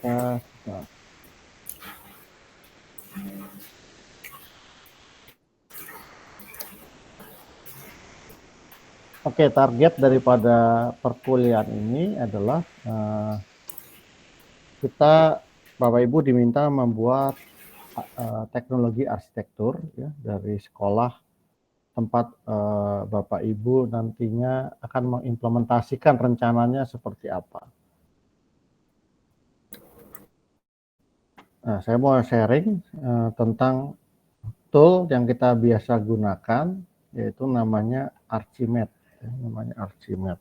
Nah. Oke, target daripada perkuliahan ini adalah kita Bapak Ibu diminta membuat teknologi arsitektur ya dari sekolah tempat Bapak Ibu nantinya akan mengimplementasikan rencananya seperti apa. Nah, saya mau sharing tentang tool yang kita biasa gunakan, yaitu namanya Archimate. Ya, namanya Archimate.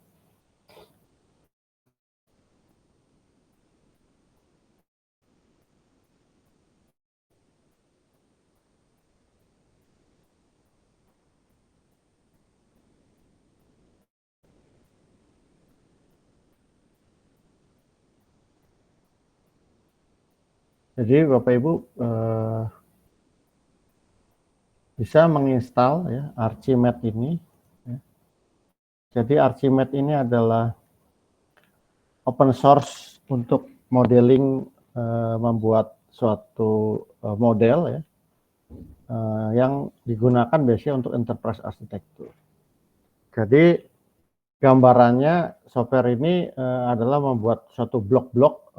Jadi Bapak Ibu bisa menginstal ya Archimate ini. Ya. Jadi Archimate ini adalah open source untuk modeling membuat suatu model ya yang digunakan biasanya untuk enterprise arsitektur. Jadi gambarannya software ini adalah membuat suatu blok-blok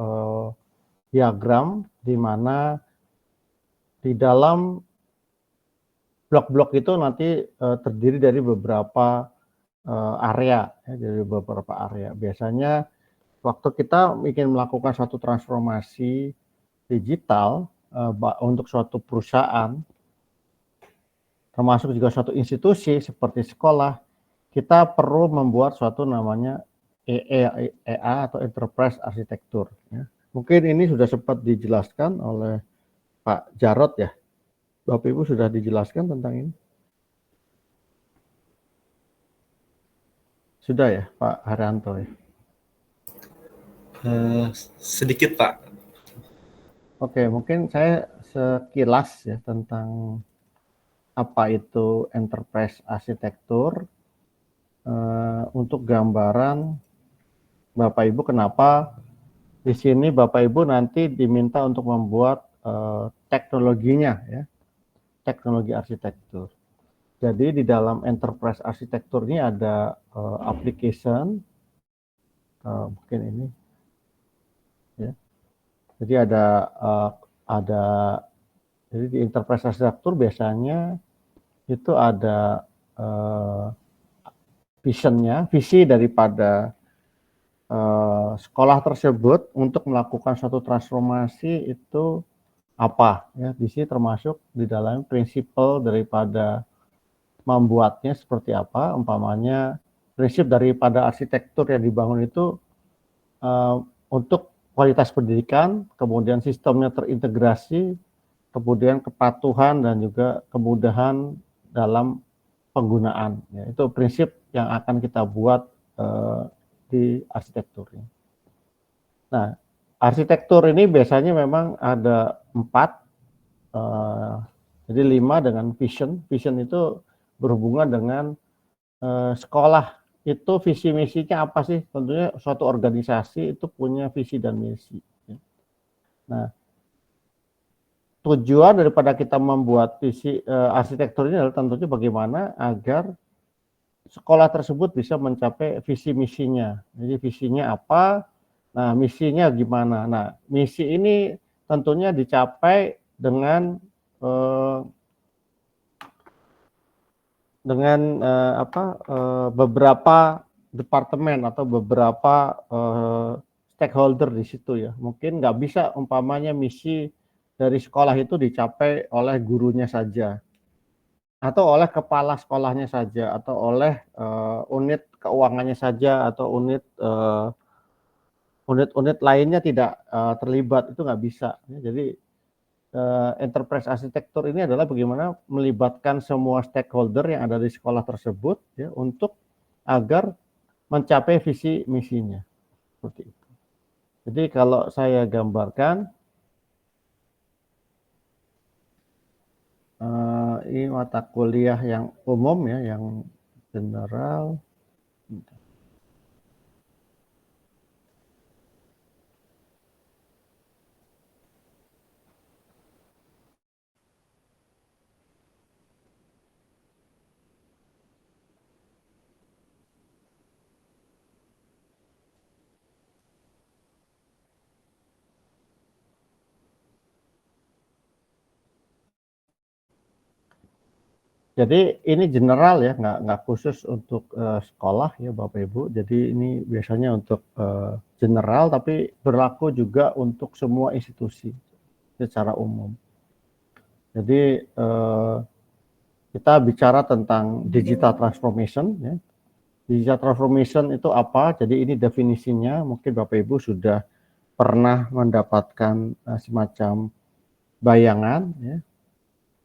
diagram di mana di dalam blok-blok itu nanti terdiri dari beberapa area, ya, dari beberapa area. Biasanya waktu kita ingin melakukan suatu transformasi digital untuk suatu perusahaan, termasuk juga suatu institusi seperti sekolah, kita perlu membuat suatu namanya EA atau Enterprise Architecture. Ya. Mungkin ini sudah sempat dijelaskan oleh Pak Jarot ya. Bapak Ibu sudah dijelaskan tentang ini? Sudah ya, Pak Haryanto ya? Sedikit Pak. Oke, mungkin saya sekilas ya tentang apa itu enterprise arsitektur untuk gambaran Bapak Ibu kenapa di sini Bapak Ibu nanti diminta untuk membuat teknologinya ya, teknologi arsitektur. Jadi di dalam enterprise arsitektur ini ada application, mungkin ini ya. Jadi ada jadi di enterprise arsitektur biasanya itu ada visionnya, visi daripada sekolah tersebut untuk melakukan suatu transformasi itu apa ya. Di sini termasuk di dalam prinsipal daripada membuatnya seperti apa, umpamanya prinsip daripada arsitektur yang dibangun itu untuk kualitas pendidikan, kemudian sistemnya terintegrasi, kemudian kepatuhan dan juga kemudahan dalam penggunaan. Ya, itu prinsip yang akan kita buat di arsitekturnya. Nah, arsitektur ini biasanya memang ada 4, jadi 5 dengan vision. Vision itu berhubungan dengan sekolah itu visi misinya apa sih? Tentunya suatu organisasi itu punya visi dan misi. Nah, tujuan daripada kita membuat visi arsitektur ini adalah tentunya bagaimana agar sekolah tersebut bisa mencapai visi misinya. Jadi visinya apa? Nah, misinya gimana? Nah, misi ini tentunya dicapai dengan beberapa departemen atau beberapa stakeholder di situ ya. Mungkin nggak bisa umpamanya misi dari sekolah itu dicapai oleh gurunya saja, atau oleh kepala sekolahnya saja, atau oleh unit keuangannya saja, atau unit-unit lainnya tidak terlibat, itu nggak bisa. Jadi enterprise arsitektur ini adalah bagaimana melibatkan semua stakeholder yang ada di sekolah tersebut ya untuk agar mencapai visi misinya seperti itu. Jadi kalau saya gambarkan ini mata kuliah yang umum ya, yang general. Jadi ini general ya, nggak khusus untuk sekolah ya Bapak Ibu. Jadi ini biasanya untuk general, tapi berlaku juga untuk semua institusi secara umum. Jadi kita bicara tentang digital transformation ya. Digital transformation itu apa? Jadi ini definisinya mungkin Bapak Ibu sudah pernah mendapatkan semacam bayangan ya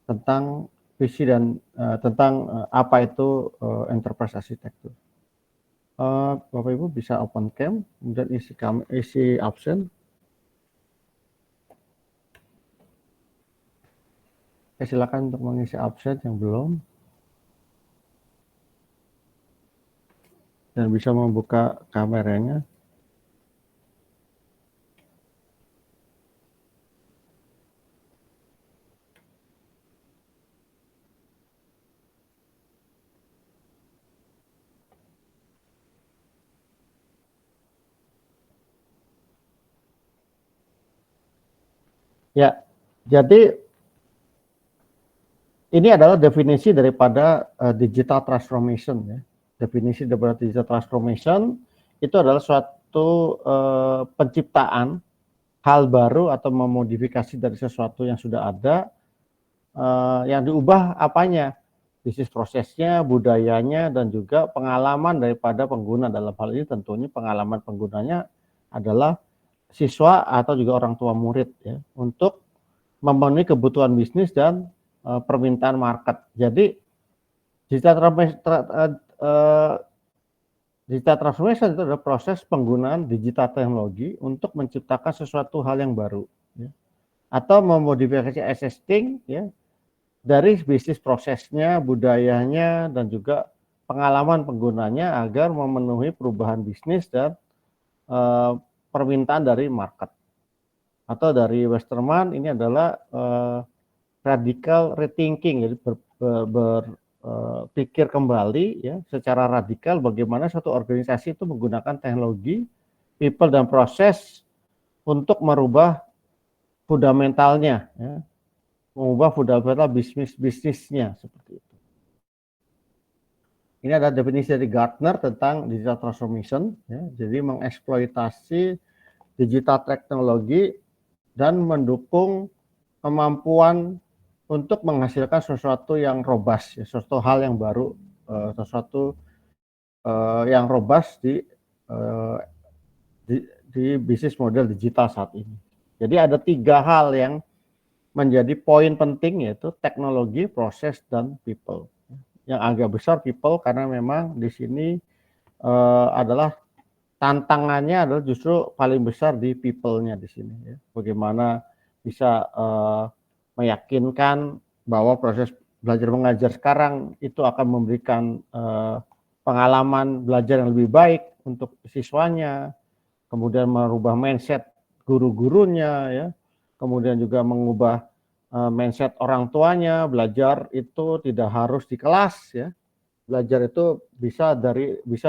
tentang visi dan tentang apa itu enterprise architecture. Bapak Ibu bisa open cam dan isi absen. Silakan untuk mengisi absen yang belum dan bisa membuka kameranya. Ya, jadi ini adalah definisi daripada digital transformation ya. Definisi daripada digital transformation itu adalah suatu penciptaan hal baru atau memodifikasi dari sesuatu yang sudah ada, yang diubah apanya, bisnis prosesnya, budayanya, dan juga pengalaman daripada pengguna. Dalam hal ini tentunya pengalaman penggunanya adalah siswa atau juga orang tua murid ya, untuk memenuhi kebutuhan bisnis dan permintaan market. Jadi digital transformation itu adalah proses penggunaan digital teknologi untuk menciptakan sesuatu hal yang baru ya, atau memodifikasi existing ya, dari bisnis prosesnya, budayanya, dan juga pengalaman penggunanya agar memenuhi perubahan bisnis dan permintaan dari market. Atau dari Westerman ini adalah radical rethinking, jadi berpikir kembali ya secara radikal bagaimana suatu organisasi itu menggunakan teknologi, people dan proses untuk merubah fundamentalnya ya, mengubah fundamental bisnisnya seperti itu. Ini adalah definisi dari Gartner tentang digital transformation ya, jadi mengeksploitasi digital teknologi dan mendukung kemampuan untuk menghasilkan sesuatu yang robust, ya, sesuatu hal yang baru, sesuatu yang robust di bisnis model digital saat ini. Jadi ada 3 hal yang menjadi poin penting, yaitu teknologi, proses, dan people. Yang agak besar people karena memang di sini adalah tantangannya adalah justru paling besar di people-nya di sini ya. Bagaimana bisa meyakinkan bahwa proses belajar mengajar sekarang itu akan memberikan pengalaman belajar yang lebih baik untuk siswanya, kemudian merubah mindset guru-gurunya ya, kemudian juga mengubah mindset orang tuanya, belajar itu tidak harus di kelas ya. Belajar itu bisa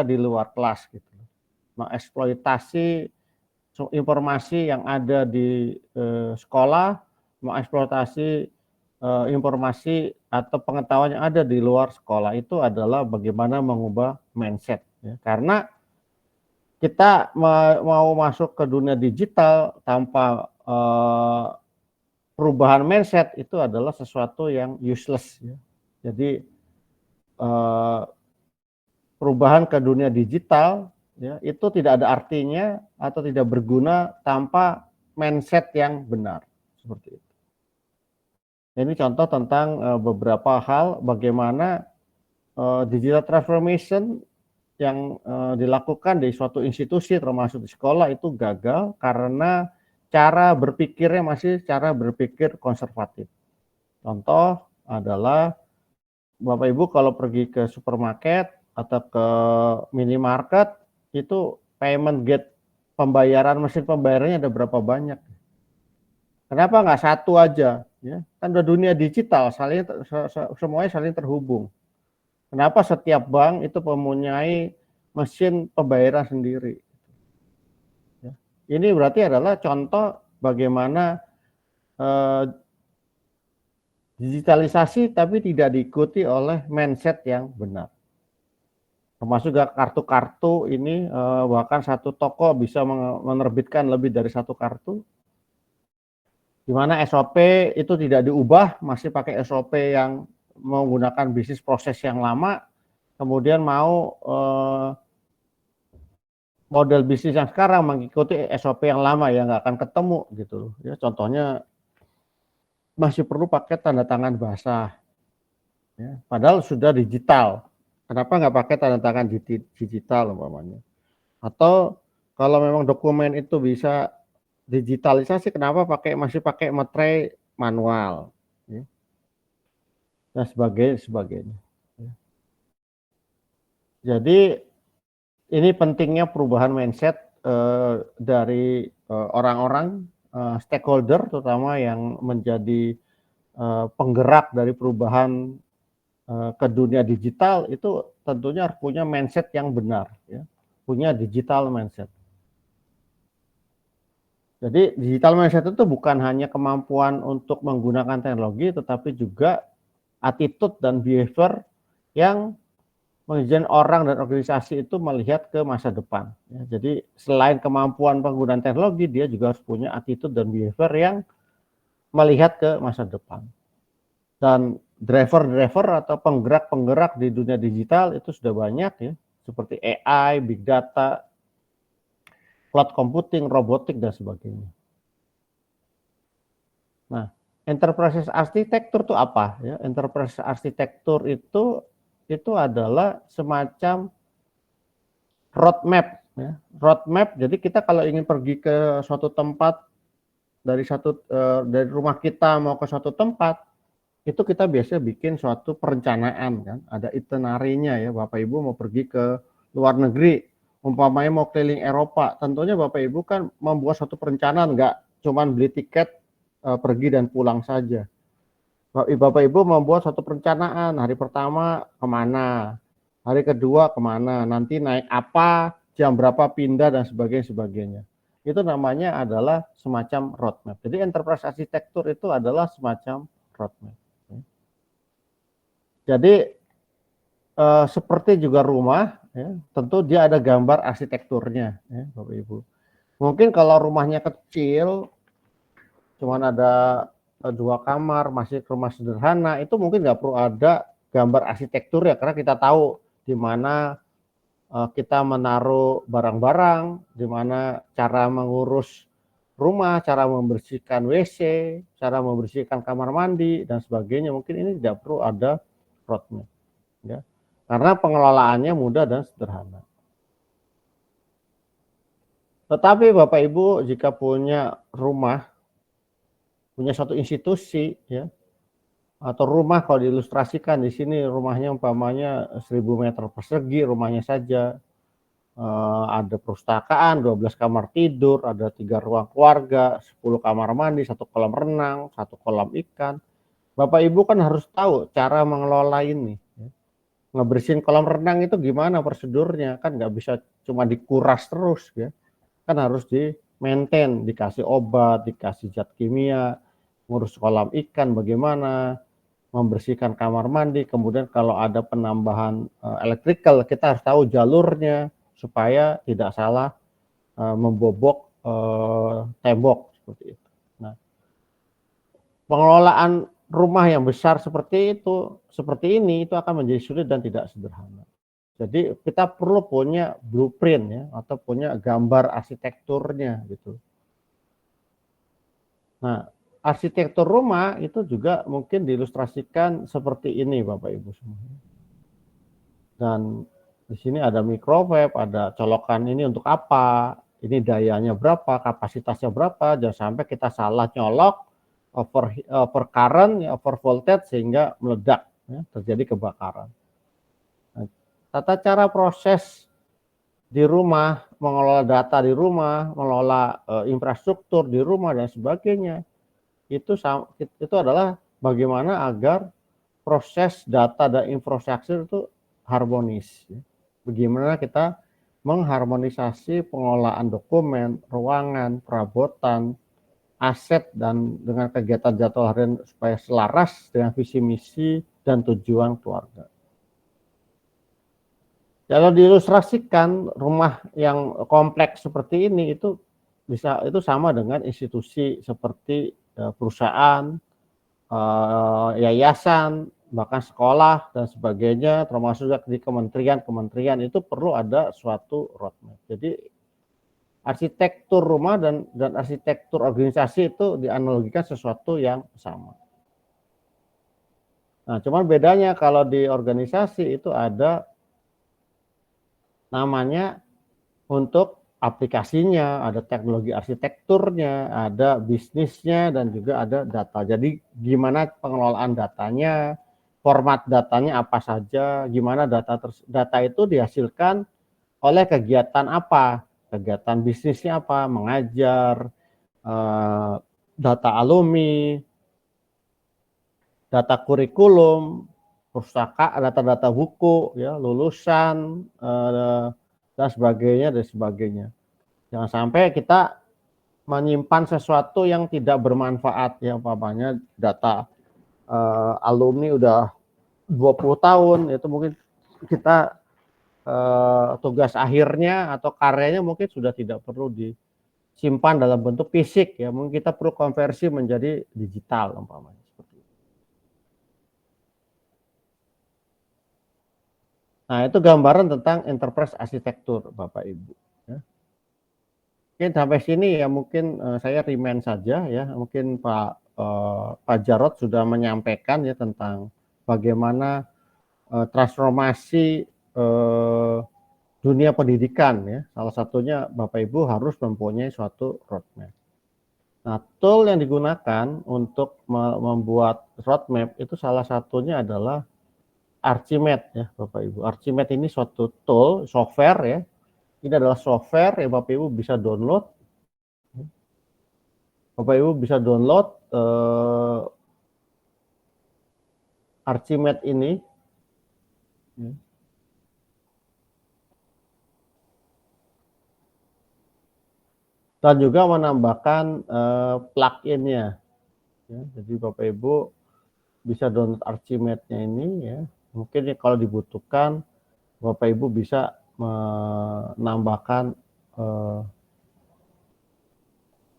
di luar kelas gitu. Mengeksploitasi informasi yang ada di sekolah, mengeksploitasi informasi atau pengetahuan yang ada di luar sekolah itu adalah bagaimana mengubah mindset ya. Karena kita mau masuk ke dunia digital tanpa perubahan mindset itu adalah sesuatu yang useless ya. Jadi perubahan ke dunia digital ya, itu tidak ada artinya atau tidak berguna tanpa mindset yang benar seperti itu. Ini contoh tentang beberapa hal bagaimana digital transformation yang dilakukan di suatu institusi termasuk di sekolah itu gagal karena cara berpikirnya masih cara berpikir konservatif. Contoh adalah Bapak Ibu kalau pergi ke supermarket atau ke minimarket itu payment gate pembayaran, mesin pembayarannya ada berapa banyak? Kenapa nggak satu aja? Ya, kan udah dunia digital, semuanya saling terhubung. Kenapa setiap bank itu mempunyai mesin pembayaran sendiri? Ya. Ini berarti adalah contoh bagaimana Digitalisasi tapi tidak diikuti oleh mindset yang benar. Termasuk juga kartu-kartu ini, bahkan satu toko bisa menerbitkan lebih dari satu kartu, di mana SOP itu tidak diubah, masih pakai SOP yang menggunakan bisnis proses yang lama, kemudian mau model bisnis yang sekarang mengikuti SOP yang lama, ya nggak akan ketemu gitu loh. Ya, contohnya masih perlu pakai tanda tangan basah, ya, padahal sudah digital. Kenapa nggak pakai tanda tangan digital umpamanya? Atau kalau memang dokumen itu bisa digitalisasi, kenapa masih pakai materai manual, ya, dan sebagainya. Ya. Jadi ini pentingnya perubahan mindset dari orang-orang stakeholder, terutama yang menjadi penggerak dari perubahan ke dunia digital, itu tentunya harus punya mindset yang benar, ya, punya digital mindset. Jadi digital mindset itu bukan hanya kemampuan untuk menggunakan teknologi, tetapi juga attitude dan behavior yang menjadikan orang dan organisasi itu melihat ke masa depan. Ya, jadi selain kemampuan penggunaan teknologi, dia juga harus punya attitude dan behavior yang melihat ke masa depan. Dan driver-driver atau penggerak-penggerak di dunia digital itu sudah banyak, ya, seperti AI, big data, cloud computing, robotik, dan sebagainya. Nah, enterprise arsitektur itu apa? Ya, enterprise arsitektur itu adalah semacam roadmap. Ya. Roadmap. Jadi kita kalau ingin pergi ke suatu tempat dari rumah kita mau ke suatu tempat, itu kita biasanya bikin suatu perencanaan, kan? Ada itinerary-nya, ya. Bapak Ibu mau pergi ke luar negeri, umpamanya mau keliling Eropa, tentunya Bapak Ibu kan membuat suatu perencanaan, nggak cuman beli tiket pergi dan pulang saja. Bapak Ibu membuat suatu perencanaan, hari pertama kemana, hari kedua kemana, nanti naik apa, jam berapa pindah, dan sebagainya. Itu namanya adalah semacam roadmap. Jadi enterprise arsitektur itu adalah semacam roadmap. Jadi seperti juga rumah, ya, tentu dia ada gambar arsitekturnya, ya, Bapak Ibu. Mungkin kalau rumahnya kecil, cuman ada 2 kamar, masih rumah sederhana, itu mungkin nggak perlu ada gambar arsitektur, ya, karena kita tahu di mana kita menaruh barang-barang, di mana cara mengurus rumah, cara membersihkan WC, cara membersihkan kamar mandi, dan sebagainya. Mungkin ini tidak perlu ada roadmap, ya, karena pengelolaannya mudah dan sederhana. Tetapi Bapak Ibu jika punya rumah, punya suatu institusi, ya, atau rumah, kalau diilustrasikan di sini rumahnya umpamanya 1000 meter persegi rumahnya saja, ada perpustakaan, 12 kamar tidur, ada 3 ruang keluarga, 10 kamar mandi, 1 kolam renang, 1 kolam ikan. Bapak Ibu kan harus tahu cara mengelola ini, ya. Ngebersihin kolam renang itu gimana prosedurnya, kan nggak bisa cuma dikuras terus, ya. Kan harus di-maintain, dikasih obat, dikasih zat kimia, ngurus kolam ikan bagaimana, membersihkan kamar mandi, kemudian kalau ada penambahan electrical, kita harus tahu jalurnya supaya tidak salah membobok tembok seperti itu. Nah, pengelolaan rumah yang besar seperti ini itu akan menjadi sulit dan tidak sederhana. Jadi kita perlu punya blueprint, ya, atau punya gambar arsitekturnya gitu. Nah, arsitektur rumah itu juga mungkin diilustrasikan seperti ini Bapak Ibu semua. Dan di sini ada microwave, ada colokan ini untuk apa, ini dayanya berapa, kapasitasnya berapa, jangan sampai kita salah nyolok, over current, ya, over voltage sehingga meledak, ya, terjadi kebakaran. Nah, tata cara proses di rumah, mengelola data di rumah, mengelola infrastruktur di rumah dan sebagainya, itu adalah bagaimana agar proses data dan infrastruktur itu harmonis. Bagaimana kita mengharmonisasi pengelolaan dokumen, ruangan, perabotan, aset dan dengan kegiatan jadwal harian supaya selaras dengan visi misi dan tujuan keluarga. Kalau diilustrasikan rumah yang kompleks seperti ini itu sama dengan institusi seperti perusahaan, yayasan, bahkan sekolah dan sebagainya, termasuk di kementerian itu perlu ada suatu roadmap. Jadi arsitektur rumah dan arsitektur organisasi itu dianalogikan sesuatu yang sama. Nah, cuman bedanya kalau di organisasi itu ada namanya untuk aplikasinya, ada teknologi arsitekturnya, ada bisnisnya, dan juga ada data. Jadi gimana pengelolaan datanya, format datanya apa saja, gimana data itu dihasilkan oleh kegiatan apa, kegiatan bisnisnya apa, mengajar, data alumni, data kurikulum, pustaka, data-data buku, ya, lulusan, dan sebagainya. Jangan sampai kita menyimpan sesuatu yang tidak bermanfaat, ya, umpamanya data alumni udah 20 tahun, itu mungkin kita tugas akhirnya atau karyanya mungkin sudah tidak perlu disimpan dalam bentuk fisik, ya, mungkin kita perlu konversi menjadi digital umpamanya. Nah, itu gambaran tentang enterprise arsitektur, Bapak Ibu. Ya. Mungkin sampai sini ya, mungkin saya remind saja ya, mungkin Pak Jarod sudah menyampaikan ya tentang bagaimana transformasi dunia pendidikan ya. Salah satunya Bapak Ibu harus mempunyai suatu roadmap. Nah, tool yang digunakan untuk membuat roadmap itu salah satunya adalah Archimate ya Bapak Ibu. Archimate ini suatu tool, software ya. Ini adalah software yang Bapak Ibu bisa download. Bapak Ibu bisa download Archimate ini. Dan juga menambahkan plugin-nya. Ya, jadi Bapak Ibu bisa download Archimate-nya ini ya. Mungkin ya, kalau dibutuhkan Bapak Ibu bisa menambahkan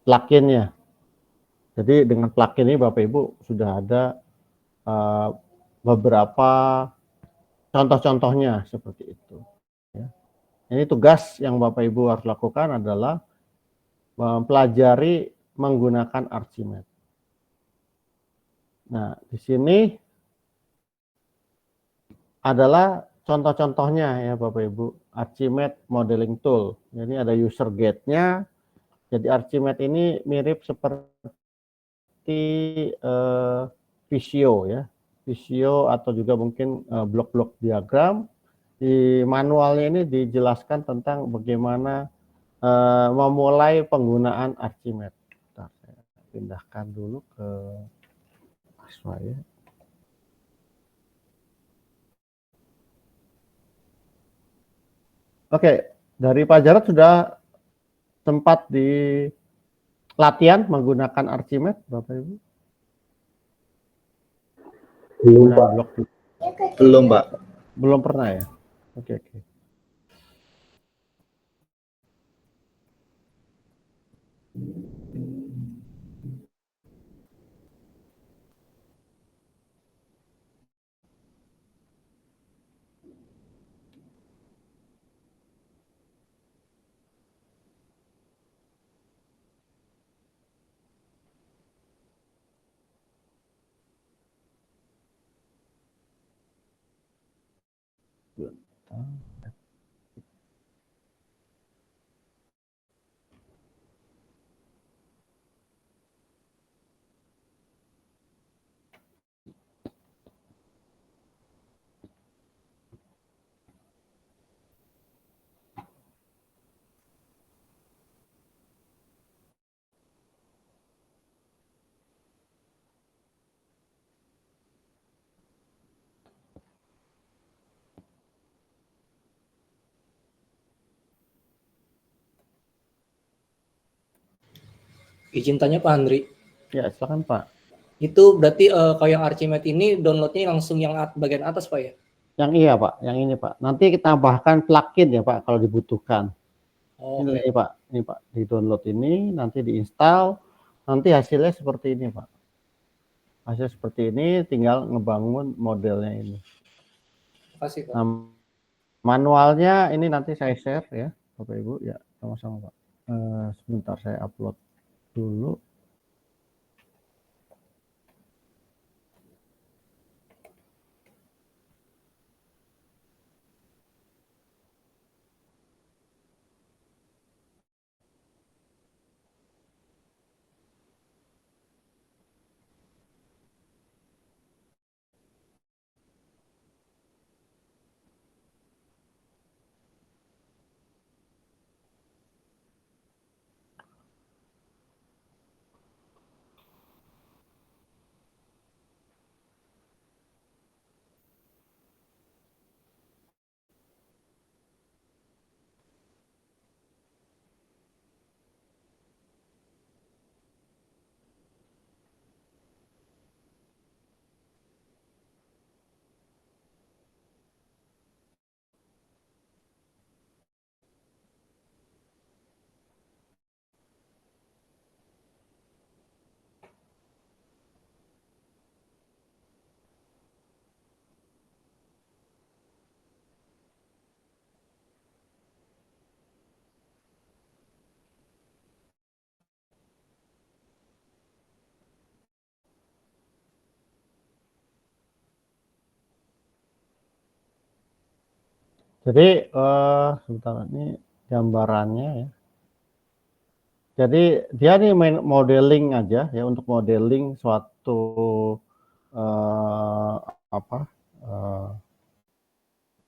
plugin-nya. Jadi dengan plugin ini Bapak Ibu sudah ada beberapa contoh-contohnya seperti itu. Ya. Ini tugas yang Bapak Ibu harus lakukan adalah mempelajari menggunakan Archimate. Nah, di sini adalah contoh-contohnya ya Bapak Ibu, Archimate Modeling Tool. Jadi ada user guide-nya. Jadi Archimate ini mirip seperti Visio ya. Visio atau juga mungkin blok-blok diagram. Di manualnya ini dijelaskan tentang bagaimana memulai penggunaan Archimate. Bentar, saya pindahkan dulu ke Aswa ya. Oke, dari Pak Jarod sudah sempat di latihan menggunakan Archimate, Bapak Ibu? Belum, Pak. Belum, Pak. Belum pernah ya? Oke. Izin tanya Pak Andri. Ya, silakan Pak. Itu berarti kalau yang Archimedes ini downloadnya langsung yang bagian atas Pak ya? Yang iya Pak, yang ini Pak. Nanti kita tambahkan plugin ya Pak kalau dibutuhkan. Ini Pak, ini Pak, di download ini, nanti diinstal, nanti hasilnya seperti ini Pak. Hasil seperti ini, tinggal ngebangun modelnya ini. Terima kasih Pak. Nah, manualnya ini nanti saya share ya, Bapak Ibu ya, sama-sama Pak. Sebentar saya upload dulu. Jadi sebentar, ini gambarannya ya. Jadi dia nih main modeling aja ya, untuk modeling suatu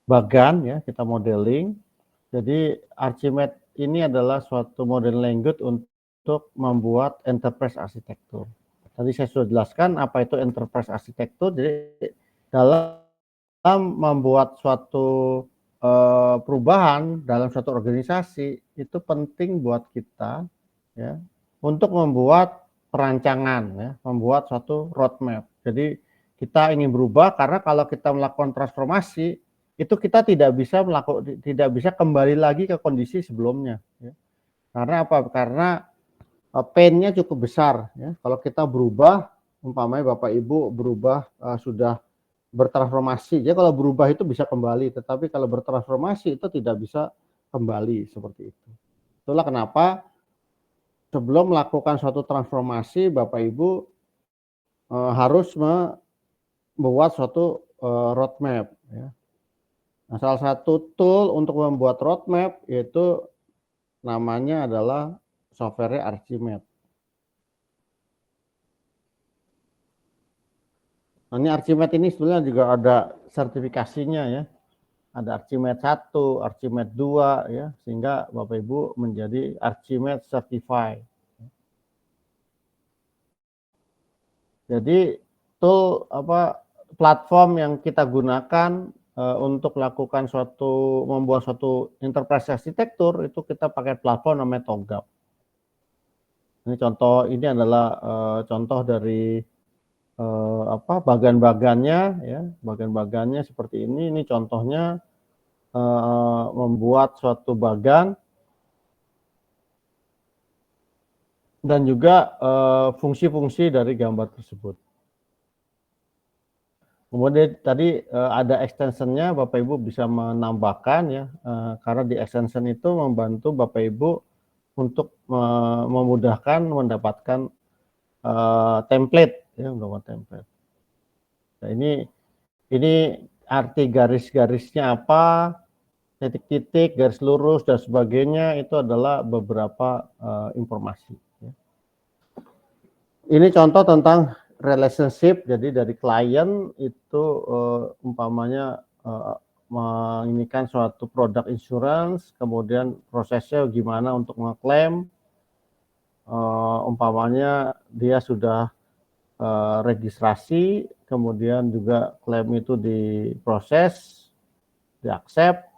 bagan ya, kita modeling. Jadi Archimedes ini adalah suatu model language untuk membuat enterprise arsitektur. Tadi saya sudah jelaskan apa itu enterprise arsitektur. Jadi dalam membuat suatu perubahan dalam suatu organisasi itu penting buat kita ya, untuk membuat perancangan ya, membuat suatu roadmap. Jadi kita ingin berubah karena kalau kita melakukan transformasi itu kita tidak bisa kembali lagi ke kondisi sebelumnya ya. Karena apa? Karena pain-nya cukup besar ya. Kalau kita berubah, umpamanya Bapak Ibu berubah sudah bertransformasi. Ya kalau berubah itu bisa kembali, tetapi kalau bertransformasi itu tidak bisa kembali seperti itu. Itulah kenapa sebelum melakukan suatu transformasi, Bapak Ibu harus membuat suatu roadmap ya. Nah, salah satu tool untuk membuat roadmap yaitu namanya adalah software Archimedes. Nah, ini Archimedes ini sebenarnya juga ada sertifikasinya ya. Ada Archimedes 1, Archimedes 2 ya, sehingga Bapak Ibu menjadi Archimedes Certified. Jadi tool platform yang kita gunakan untuk melakukan membuat suatu enterprise arsitektur itu kita pakai platform namanya TOGAF. Ini adalah contoh dari bagan-bagannya ya, bagan-bagannya seperti ini. Ini contohnya membuat suatu bagan dan juga fungsi-fungsi dari gambar tersebut. Kemudian tadi ada extensionnya, Bapak Ibu bisa menambahkan ya, karena di extension itu membantu Bapak Ibu untuk memudahkan mendapatkan template ya, template. Nah, ini arti garis-garisnya apa, titik-titik, garis lurus dan sebagainya itu adalah beberapa informasi. Ya. Ini contoh tentang relationship, jadi dari klien itu umpamanya menginginkan suatu produk insurance, kemudian prosesnya gimana untuk ngeklaim, umpamanya dia sudah registrasi, kemudian juga klaim itu diproses, diaccept,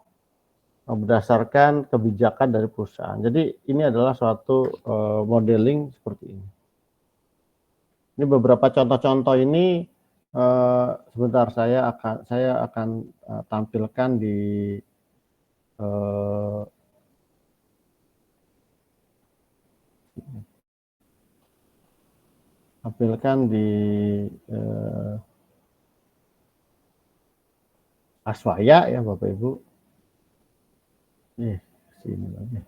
berdasarkan kebijakan dari perusahaan. Jadi ini adalah suatu modeling seperti ini. Ini beberapa contoh-contoh ini sebentar saya akan tampilkan di Aswaya ya Bapak Ibu. Sini lagi.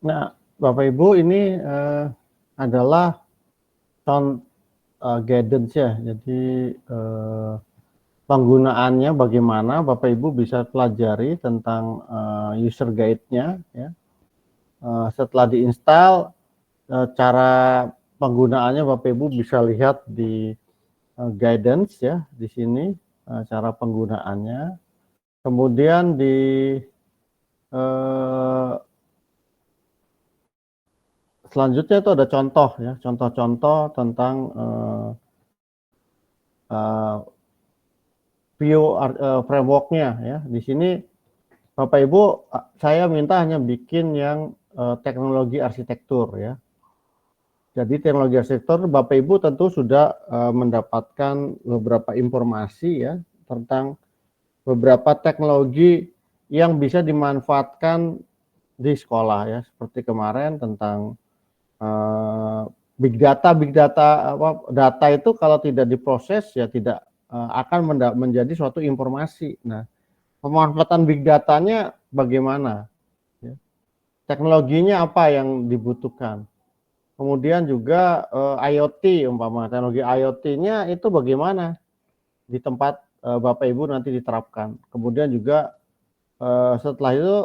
Nah, Bapak Ibu ini adalah guidance ya. Jadi penggunaannya bagaimana Bapak Ibu bisa pelajari tentang user guide-nya ya. Setelah diinstal, cara penggunaannya Bapak Ibu bisa lihat di guidance ya di sini cara penggunaannya. Kemudian di selanjutnya itu ada contoh ya, contoh-contoh tentang view framework-nya ya. Di sini Bapak Ibu saya minta hanya bikin yang teknologi arsitektur ya. Jadi teknologi arsitektur Bapak Ibu tentu sudah mendapatkan beberapa informasi ya tentang beberapa teknologi yang bisa dimanfaatkan di sekolah ya. Seperti kemarin tentang big data data itu kalau tidak diproses ya tidak akan menjadi suatu informasi. Nah, pemanfaatan big datanya bagaimana? Ya. Teknologinya apa yang dibutuhkan? Kemudian juga IoT, umpama teknologi IoT-nya itu bagaimana di tempat Bapak Ibu nanti diterapkan. Kemudian juga setelah itu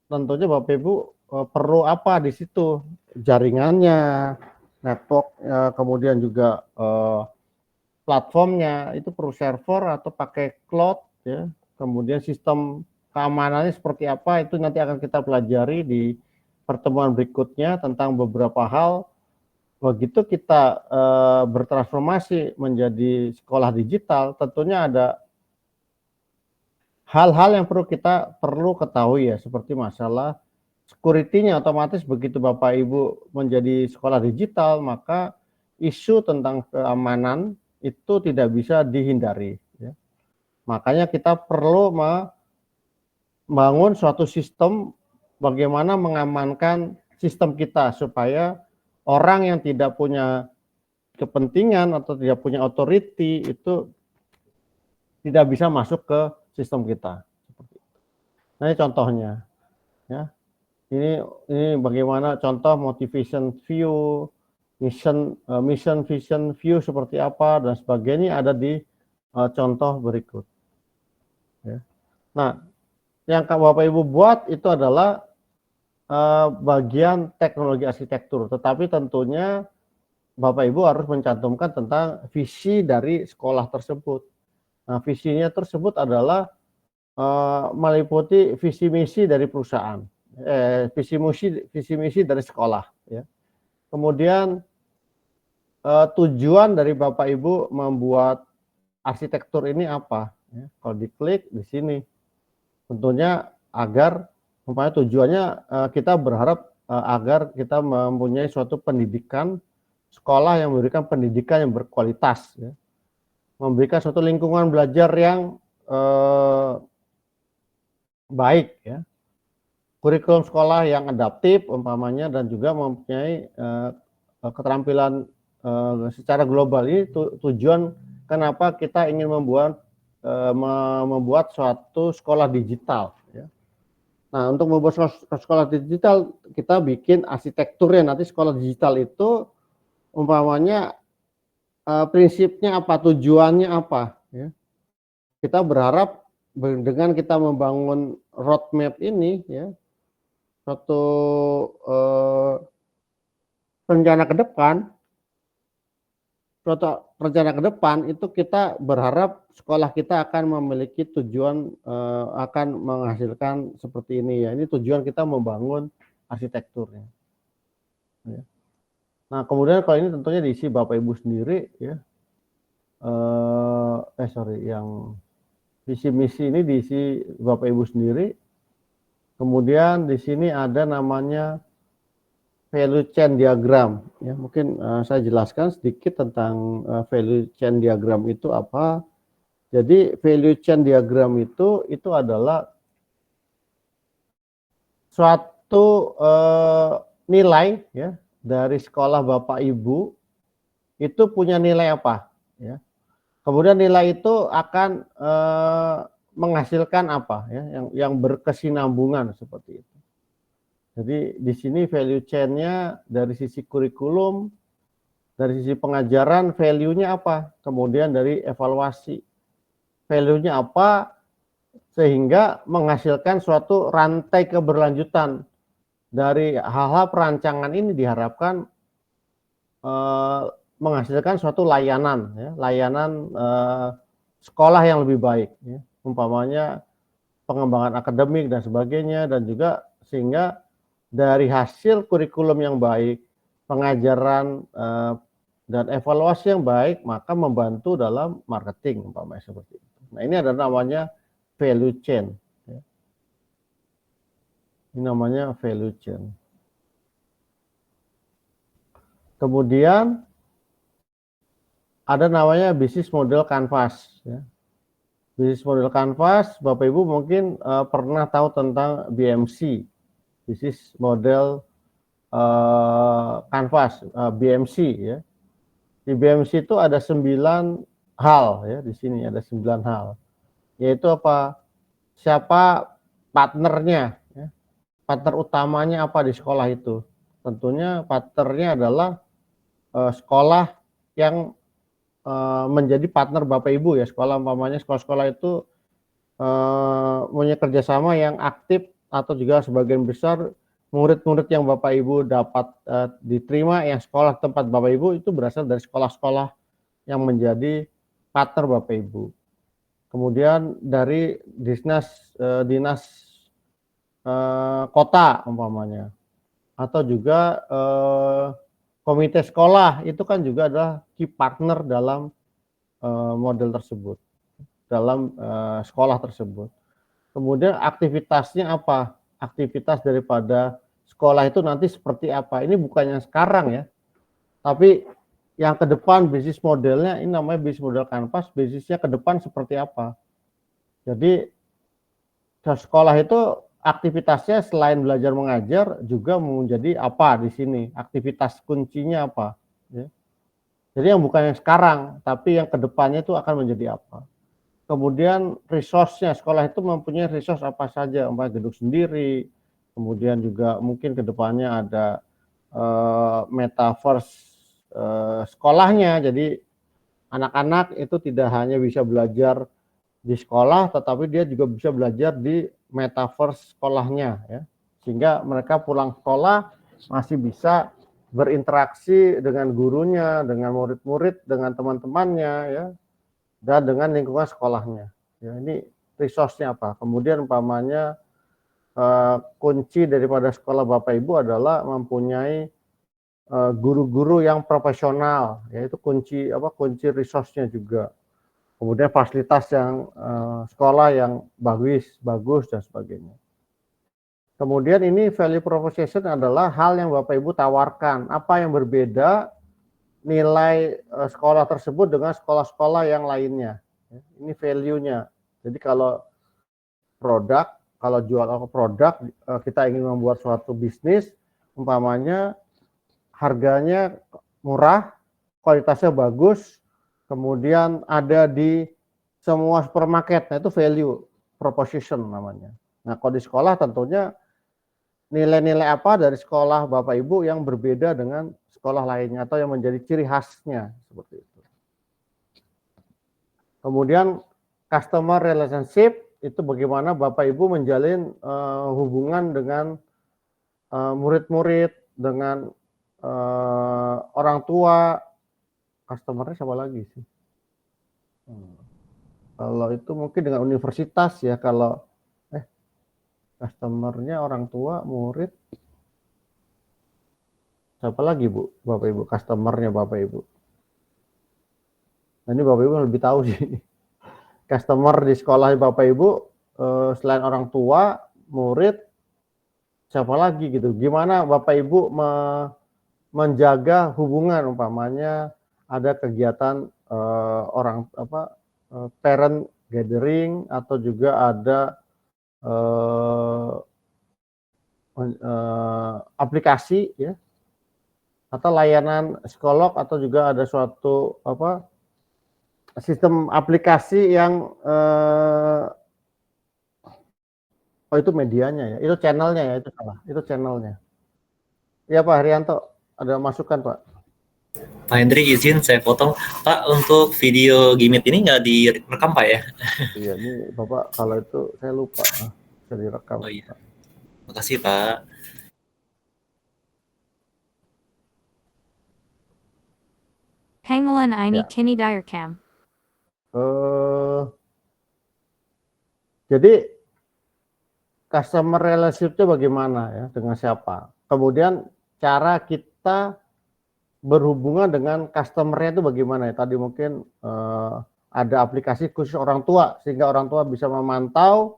tentunya Bapak Ibu perlu apa di situ, jaringannya, network, kemudian juga platformnya itu perlu server atau pakai cloud ya, kemudian sistem keamanannya seperti apa itu nanti akan kita pelajari di pertemuan berikutnya tentang beberapa hal. Begitu kita bertransformasi menjadi sekolah digital, tentunya ada hal-hal yang perlu ketahui ya, seperti masalah security-nya. Otomatis begitu Bapak Ibu menjadi sekolah digital, maka isu tentang keamanan itu tidak bisa dihindari. Ya. Makanya kita perlu membangun suatu sistem bagaimana mengamankan sistem kita supaya orang yang tidak punya kepentingan atau tidak punya authority itu tidak bisa masuk ke sistem kita. Nah, ini contohnya, ya. Ini bagaimana contoh motivation view, mission vision view seperti apa dan sebagainya ada di contoh berikut. Ya. Nah, yang Bapak Ibu buat itu adalah bagian teknologi arsitektur, tetapi tentunya Bapak Ibu harus mencantumkan tentang visi dari sekolah tersebut. Nah, visinya tersebut adalah meliputi visi misi dari perusahaan, visi misi dari sekolah. Ya. Kemudian tujuan dari Bapak Ibu membuat arsitektur ini apa? Ya, kalau diklik di sini, tentunya agar tujuannya kita berharap agar kita mempunyai suatu pendidikan sekolah yang memberikan pendidikan yang berkualitas, ya. Memberikan suatu lingkungan belajar yang baik, ya. Kurikulum sekolah yang adaptif umpamanya dan juga mempunyai keterampilan secara global. Ini tujuan kenapa kita ingin membuat suatu sekolah digital. Ya. Nah, untuk membuat sekolah digital, kita bikin arsitekturnya. Nanti sekolah digital itu umpamanya prinsipnya apa, tujuannya apa. Ya. Kita berharap dengan kita membangun roadmap ini, ya, suatu rencana ke depan itu kita berharap sekolah kita akan memiliki tujuan akan menghasilkan seperti ini, ya. Ini tujuan kita membangun arsitekturnya. Ya. Nah, kemudian kalau ini tentunya diisi Bapak Ibu sendiri, ya. Yang visi misi ini diisi Bapak Ibu sendiri. Kemudian di sini ada namanya value chain diagram, ya. Mungkin saya jelaskan sedikit tentang value chain diagram itu apa. Jadi value chain diagram itu adalah suatu nilai, ya, dari sekolah Bapak Ibu itu punya nilai apa, ya. Kemudian nilai itu akan menghasilkan apa, ya, yang berkesinambungan seperti itu. Jadi di sini value chain-nya dari sisi kurikulum, dari sisi pengajaran value-nya apa, kemudian dari evaluasi value-nya apa, sehingga menghasilkan suatu rantai keberlanjutan. Dari hal-hal perancangan ini diharapkan menghasilkan suatu layanan, ya, layanan sekolah yang lebih baik, ya. Umpamanya pengembangan akademik dan sebagainya, dan juga sehingga dari hasil kurikulum yang baik, pengajaran dan evaluasi yang baik, maka membantu dalam marketing umpamanya seperti itu. Nah, ini ada namanya value chain, ya. Ini namanya value chain. Kemudian ada namanya bisnis model canvas, ya. Bisnis model canvas, Bapak Ibu mungkin pernah tahu tentang BMC, bisnis model canvas, BMC, ya. Di BMC itu ada 9 hal, ya. Di sini ada 9 hal, yaitu apa? Siapa partnernya, ya. Partner utamanya apa di sekolah itu? Tentunya partnernya adalah sekolah yang menjadi partner Bapak Ibu, ya. Sekolah umpamanya sekolah-sekolah itu punya kerjasama yang aktif atau juga sebagian besar murid-murid yang Bapak Ibu dapat diterima yang sekolah tempat Bapak Ibu itu berasal dari sekolah-sekolah yang menjadi partner Bapak Ibu. Kemudian dari dinas kota umpamanya, atau juga komite sekolah itu kan juga adalah key partner dalam model tersebut, dalam sekolah tersebut. Kemudian aktivitasnya apa? Aktivitas daripada sekolah itu nanti seperti apa? Ini bukannya sekarang ya, tapi yang ke depan bisnis modelnya, ini namanya bisnis model kanvas, bisnisnya ke depan seperti apa. Jadi sekolah itu aktivitasnya selain belajar mengajar juga menjadi apa di sini, aktivitas kuncinya apa. Ya. Jadi yang bukan yang sekarang, tapi yang ke depannya itu akan menjadi apa. Kemudian resource-nya, sekolah itu mempunyai resource apa saja, gedung sendiri, kemudian juga mungkin ke depannya ada metaverse sekolahnya, jadi anak-anak itu tidak hanya bisa belajar di sekolah, tetapi dia juga bisa belajar di metaverse sekolahnya, ya. Sehingga mereka pulang sekolah masih bisa berinteraksi dengan gurunya, dengan murid-murid, dengan teman-temannya, ya, dan dengan lingkungan sekolahnya. Ya, ini resource-nya apa? Kemudian umpamanya kunci daripada sekolah Bapak Ibu adalah mempunyai guru-guru yang profesional, yaitu kunci resource-nya juga. Kemudian fasilitas yang sekolah yang bagus dan sebagainya. Kemudian ini value proposition adalah hal yang Bapak Ibu tawarkan, apa yang berbeda nilai sekolah tersebut dengan sekolah-sekolah yang lainnya. Ini value-nya. Jadi kalau jual produk, kita ingin membuat suatu bisnis, umpamanya harganya murah, kualitasnya bagus, kemudian ada di semua supermarket, nah itu value proposition namanya. Nah kalau di sekolah tentunya nilai-nilai apa dari sekolah Bapak Ibu yang berbeda dengan sekolah lainnya atau yang menjadi ciri khasnya seperti itu. Kemudian customer relationship itu bagaimana Bapak Ibu menjalin hubungan dengan murid-murid, dengan orang tua. Customernya siapa lagi sih? Kalau itu mungkin dengan universitas ya, kalau customernya orang tua, murid, siapa lagi Bu, Bapak Ibu, customernya Bapak Ibu? Nah, ini Bapak Ibu lebih tahu sih. Customer di sekolah Bapak Ibu, selain orang tua, murid, siapa lagi gitu? Gimana Bapak Ibu menjaga hubungan, umpamanya ada kegiatan parent gathering, atau juga ada aplikasi ya, atau layanan psikolog, atau juga ada suatu sistem aplikasi yang itu medianya ya, itu channelnya ya, itu salah, itu channelnya. Ya Pak Haryanto, ada masukan Pak? Pak Hendri izin saya potong. Pak, untuk video Gimit ini nggak direkam Pak ya? Iya, ini Bapak kalau itu saya lupa, bisa direkam. Oh iya, makasih Pak. Pangolin ini Ya. kini direkam. Jadi customer relationship-nya bagaimana ya, dengan siapa? Kemudian cara kita berhubungan dengan customer-nya itu bagaimana ya? Tadi mungkin ada aplikasi khusus orang tua, sehingga orang tua bisa memantau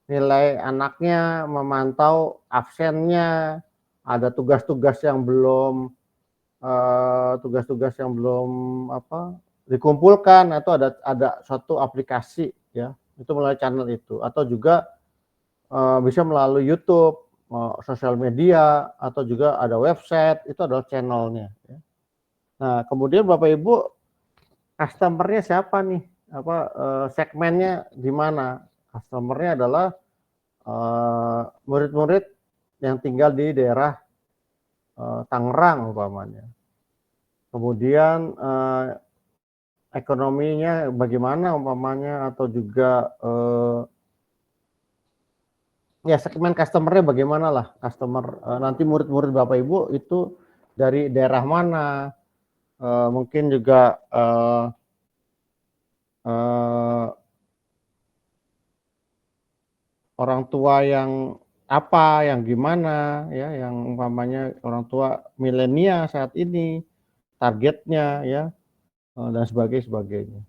nilai anaknya, memantau absennya, ada tugas-tugas yang belum dikumpulkan, atau ada suatu aplikasi ya, itu melalui channel itu, atau juga bisa melalui YouTube, sosial media, atau juga ada website, itu adalah channelnya. Ya. Nah, kemudian Bapak Ibu, customer-nya siapa nih? Segmennya di mana? Customer-nya adalah murid-murid yang tinggal di daerah Tangerang umpamanya. Kemudian ekonominya bagaimana umpamanya, atau juga ya segmen customer-nya bagaimana lah, customer nanti murid-murid Bapak Ibu itu dari daerah mana, mungkin juga orang tua yang apa, yang gimana, ya, yang umpamanya orang tua milenial saat ini, targetnya, ya, dan sebagainya.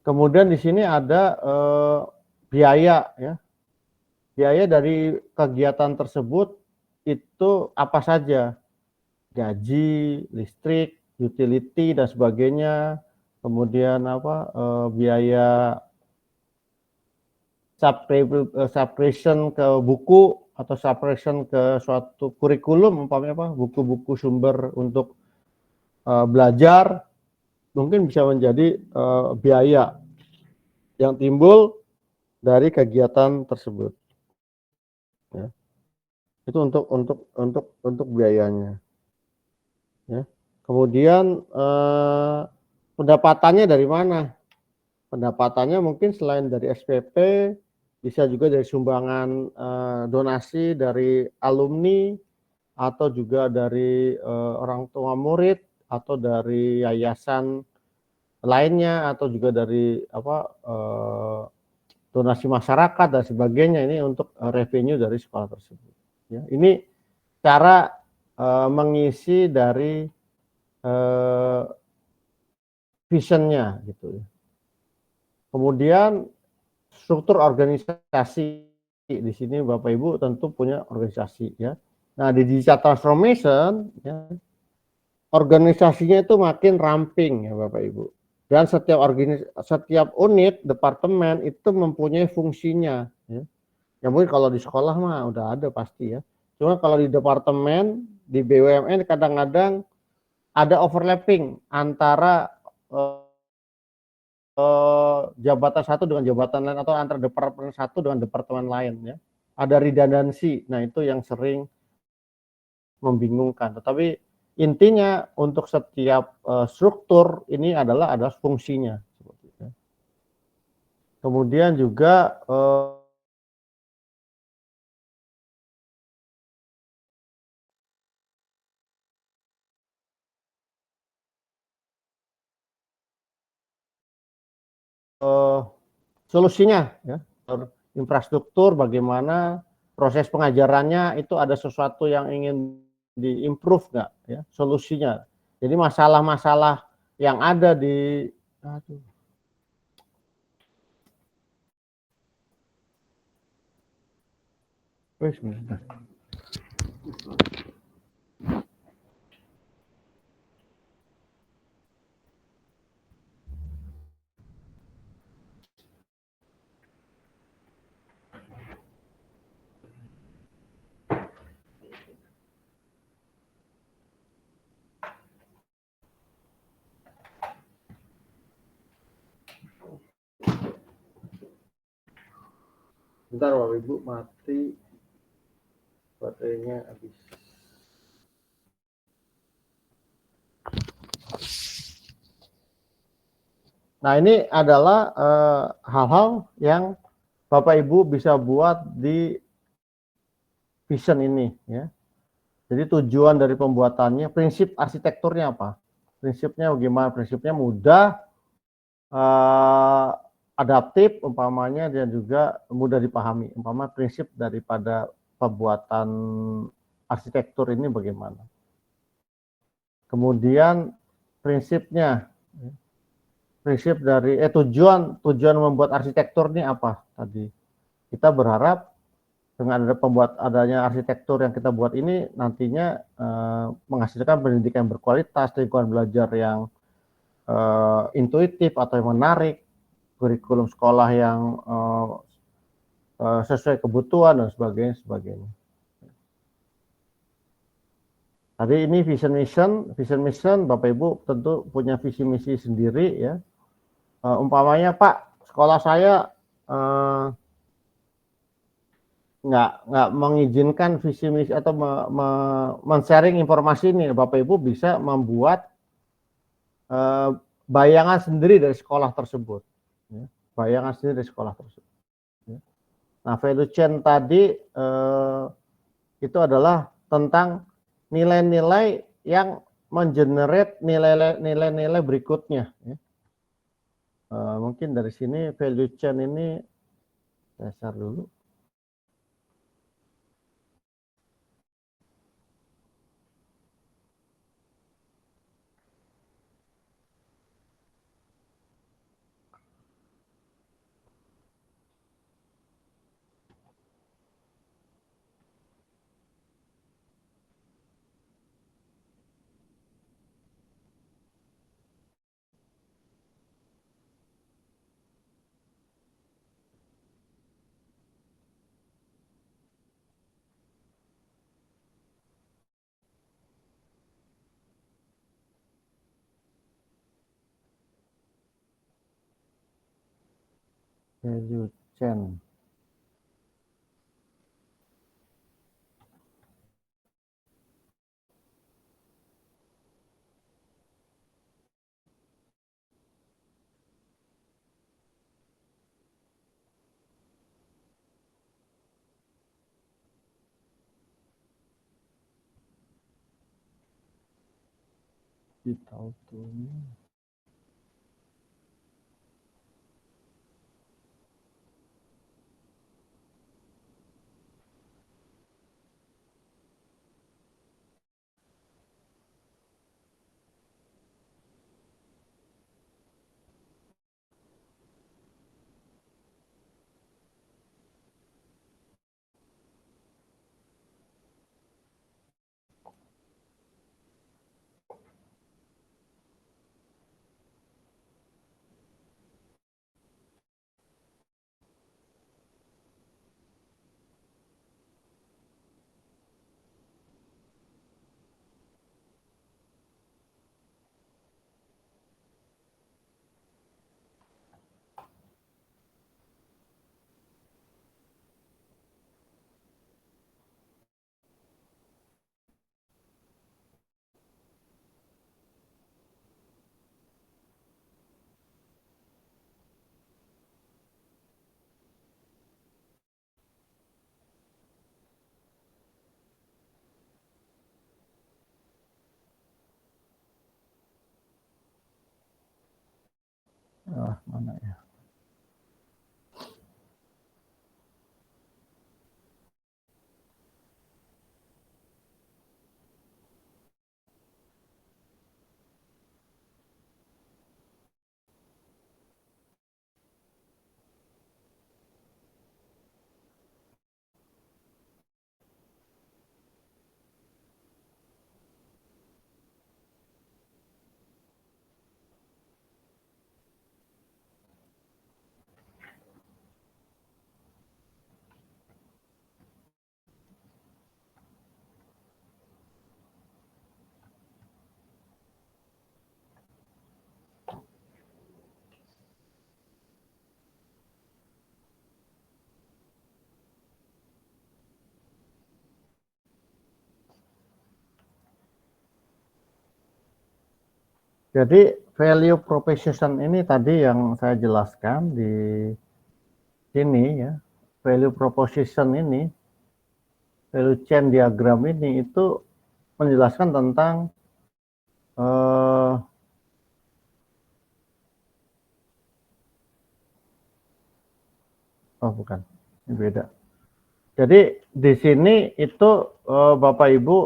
Kemudian di sini ada biaya, ya, biaya dari kegiatan tersebut itu apa saja, gaji, listrik, utility dan sebagainya, kemudian apa biaya subscription ke buku atau subscription ke suatu kurikulum, umpamanya apa, buku-buku sumber untuk belajar, mungkin bisa menjadi biaya yang timbul dari kegiatan tersebut. Ya. Itu untuk biayanya. Ya. Kemudian pendapatannya dari mana? Pendapatannya mungkin selain dari SPP, bisa juga dari sumbangan donasi dari alumni, atau juga dari orang tua murid, atau dari yayasan lainnya, atau juga dari donasi masyarakat dan sebagainya. Ini untuk revenue dari sekolah tersebut. Ya, ini cara mengisi dari visionnya gitu. Kemudian struktur organisasi, di sini Bapak Ibu tentu punya organisasi, ya. Nah, di digital transformation, ya, organisasinya itu makin ramping, ya Bapak Ibu. Dan setiap unit departemen itu mempunyai fungsinya, ya. Ya mungkin kalau di sekolah mah udah ada pasti, ya. Cuma kalau di departemen, di BUMN kadang-kadang ada overlapping antara jabatan satu dengan jabatan lain, atau antara departemen satu dengan departemen lain, ya. Ada redundancy. Nah, itu yang sering membingungkan. Tetapi intinya untuk setiap struktur ini adalah ada fungsinya. Kemudian juga solusinya, ya, infrastruktur, bagaimana proses pengajarannya itu ada sesuatu yang ingin diimprove nggak, ya, solusinya. Jadi masalah-masalah yang ada di sebentar. Bentar Bapak Ibu, mati baterainya habis. Nah, ini adalah hal-hal yang Bapak Ibu bisa buat di vision ini, ya. Jadi tujuan dari pembuatannya, prinsip arsitekturnya apa? Prinsipnya bagaimana? Prinsipnya mudah, adaptif umpamanya, dan juga mudah dipahami. Umpama prinsip daripada pembuatan arsitektur ini bagaimana? Kemudian prinsipnya, prinsip dari tujuan membuat arsitektur ini apa tadi? Kita berharap dengan adanya arsitektur yang kita buat ini nantinya menghasilkan pendidikan berkualitas, lingkungan belajar yang intuitif atau yang menarik, kurikulum sekolah yang sesuai kebutuhan dan sebagainya. Tadi ini vision mission, Bapak Ibu tentu punya visi misi sendiri, ya. Umpamanya Pak, sekolah saya nggak mengizinkan visi misi atau men-sharing informasi ini, Bapak Ibu bisa membuat bayangan sendiri dari sekolah tersebut, ya. Bayangan sendiri dari sekolah tersebut, ya. Nah, value chain tadi itu adalah tentang nilai-nilai yang mengenerate nilai-nilai berikutnya. Ya. Mungkin dari sini value chain ini saya share dulu. Value chain. Kita auto ini. Mana ya? Jadi value proposition ini tadi yang saya jelaskan di sini ya. Value proposition ini, value chain diagram ini itu menjelaskan tentang oh bukan, ini beda. Jadi di sini itu Bapak Ibu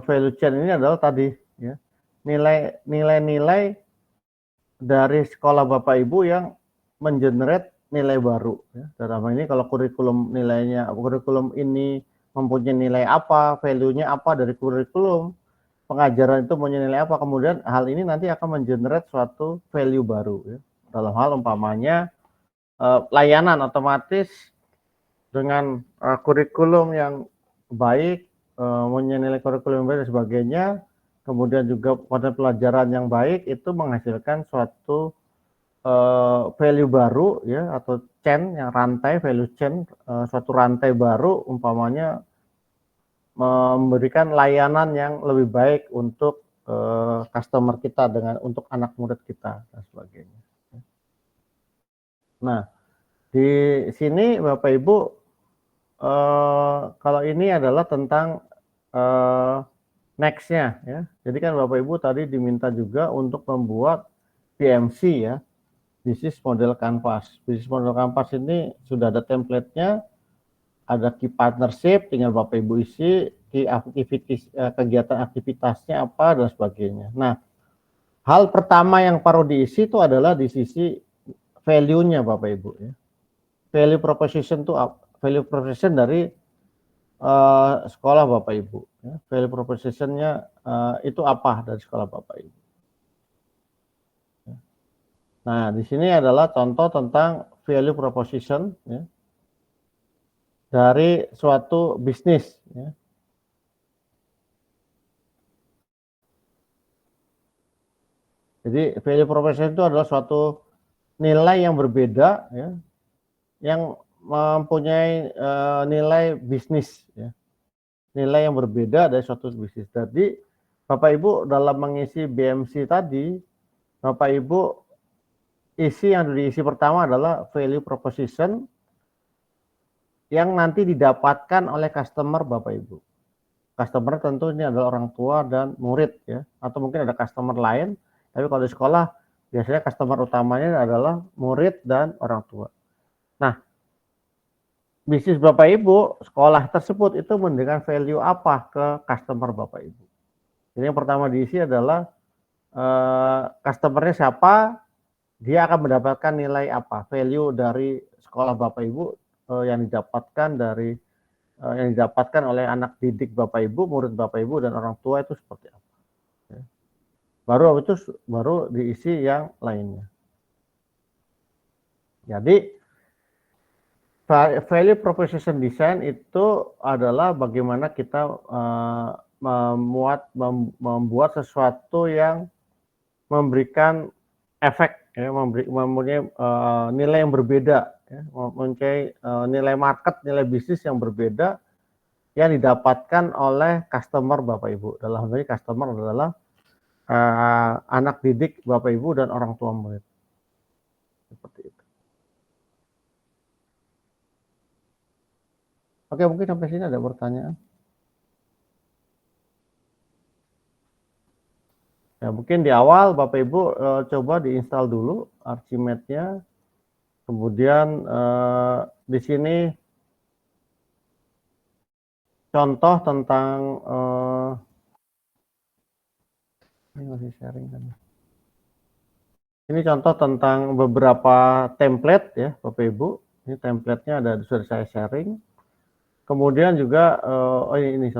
value chain ini adalah tadi ya nilai-nilai dari sekolah Bapak Ibu yang mengenerate nilai baru ya. Dalam hal ini kalau kurikulum nilainya kurikulum ini mempunyai nilai apa, value-nya apa dari kurikulum pengajaran itu mempunyai nilai apa, kemudian hal ini nanti akan mengenerate suatu value baru ya. Dalam hal umpamanya layanan otomatis dengan kurikulum yang baik, mempunyai nilai kurikulum yang baik dan sebagainya, kemudian juga pada pelajaran yang baik itu menghasilkan suatu value baru ya atau chain yang rantai value chain, suatu rantai baru umpamanya memberikan layanan yang lebih baik untuk customer kita untuk anak murid kita dan sebagainya. Nah, Di sini Bapak Ibu, kalau ini adalah tentang next-nya ya. Jadi kan Bapak Ibu tadi diminta juga untuk membuat BMC ya, Business Model Canvas. Business Model Canvas ini sudah ada template-nya, ada key partnership, tinggal Bapak Ibu isi key activities, kegiatan aktivitasnya apa dan sebagainya. Nah, hal pertama yang perlu diisi itu adalah di sisi value-nya Bapak Ibu ya. Value proposition itu value proposition dari sekolah Bapak Ibu ya. Value proposition-nya itu apa dari sekolah Bapak Ibu. Nah, di sini adalah contoh tentang value proposition ya, dari suatu bisnis ya. Jadi value proposition itu adalah suatu nilai yang berbeda ya, yang mempunyai nilai bisnis ya. Nilai yang berbeda dari suatu bisnis. Jadi Bapak Ibu dalam mengisi BMC tadi, Bapak Ibu isi yang diisi pertama adalah value proposition yang nanti didapatkan oleh customer Bapak Ibu. Customer tentu ini adalah orang tua dan murid ya, atau mungkin ada customer lain. Tapi kalau di sekolah biasanya customer utamanya adalah murid dan orang tua. Nah, bisnis Bapak Ibu, sekolah tersebut itu memberikan value apa ke customer Bapak Ibu. Jadi yang pertama diisi adalah customernya siapa, dia akan mendapatkan nilai apa, value dari sekolah Bapak Ibu yang didapatkan dari yang didapatkan oleh anak didik Bapak Ibu, murid Bapak Ibu dan orang tua itu seperti apa. Ya. Baru diisi yang lainnya. Jadi value proposition design itu adalah bagaimana kita membuat sesuatu yang memberikan efek, ya, mempunyai nilai yang berbeda, ya, mempunyai nilai market, nilai bisnis yang berbeda yang didapatkan oleh customer Bapak Ibu. Dalam hal ini customer adalah anak didik Bapak Ibu dan orang tua murid. Seperti itu. Oke, mungkin sampai sini ada pertanyaan. Ya, mungkin di awal Bapak Ibu coba diinstal dulu Archimate-nya. Kemudian di sini contoh tentang ini masih sharing kan. Ini contoh tentang beberapa template ya Bapak Ibu. Ini template-nya sudah saya sharing. Kemudian juga ini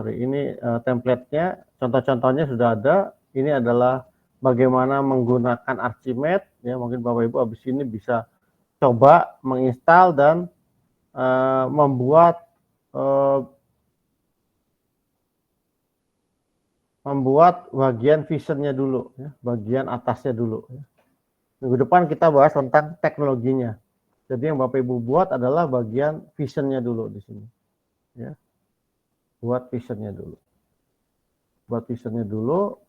template-nya, contoh-contohnya sudah ada. Ini adalah bagaimana menggunakan Archimate ya. Mungkin Bapak Ibu habis ini bisa coba menginstal dan membuat bagian visionnya dulu ya, bagian atasnya dulu ya. Minggu depan kita bahas tentang teknologinya. Jadi yang Bapak Ibu buat adalah bagian visionnya dulu di sini. Ya. Buat visionnya dulu.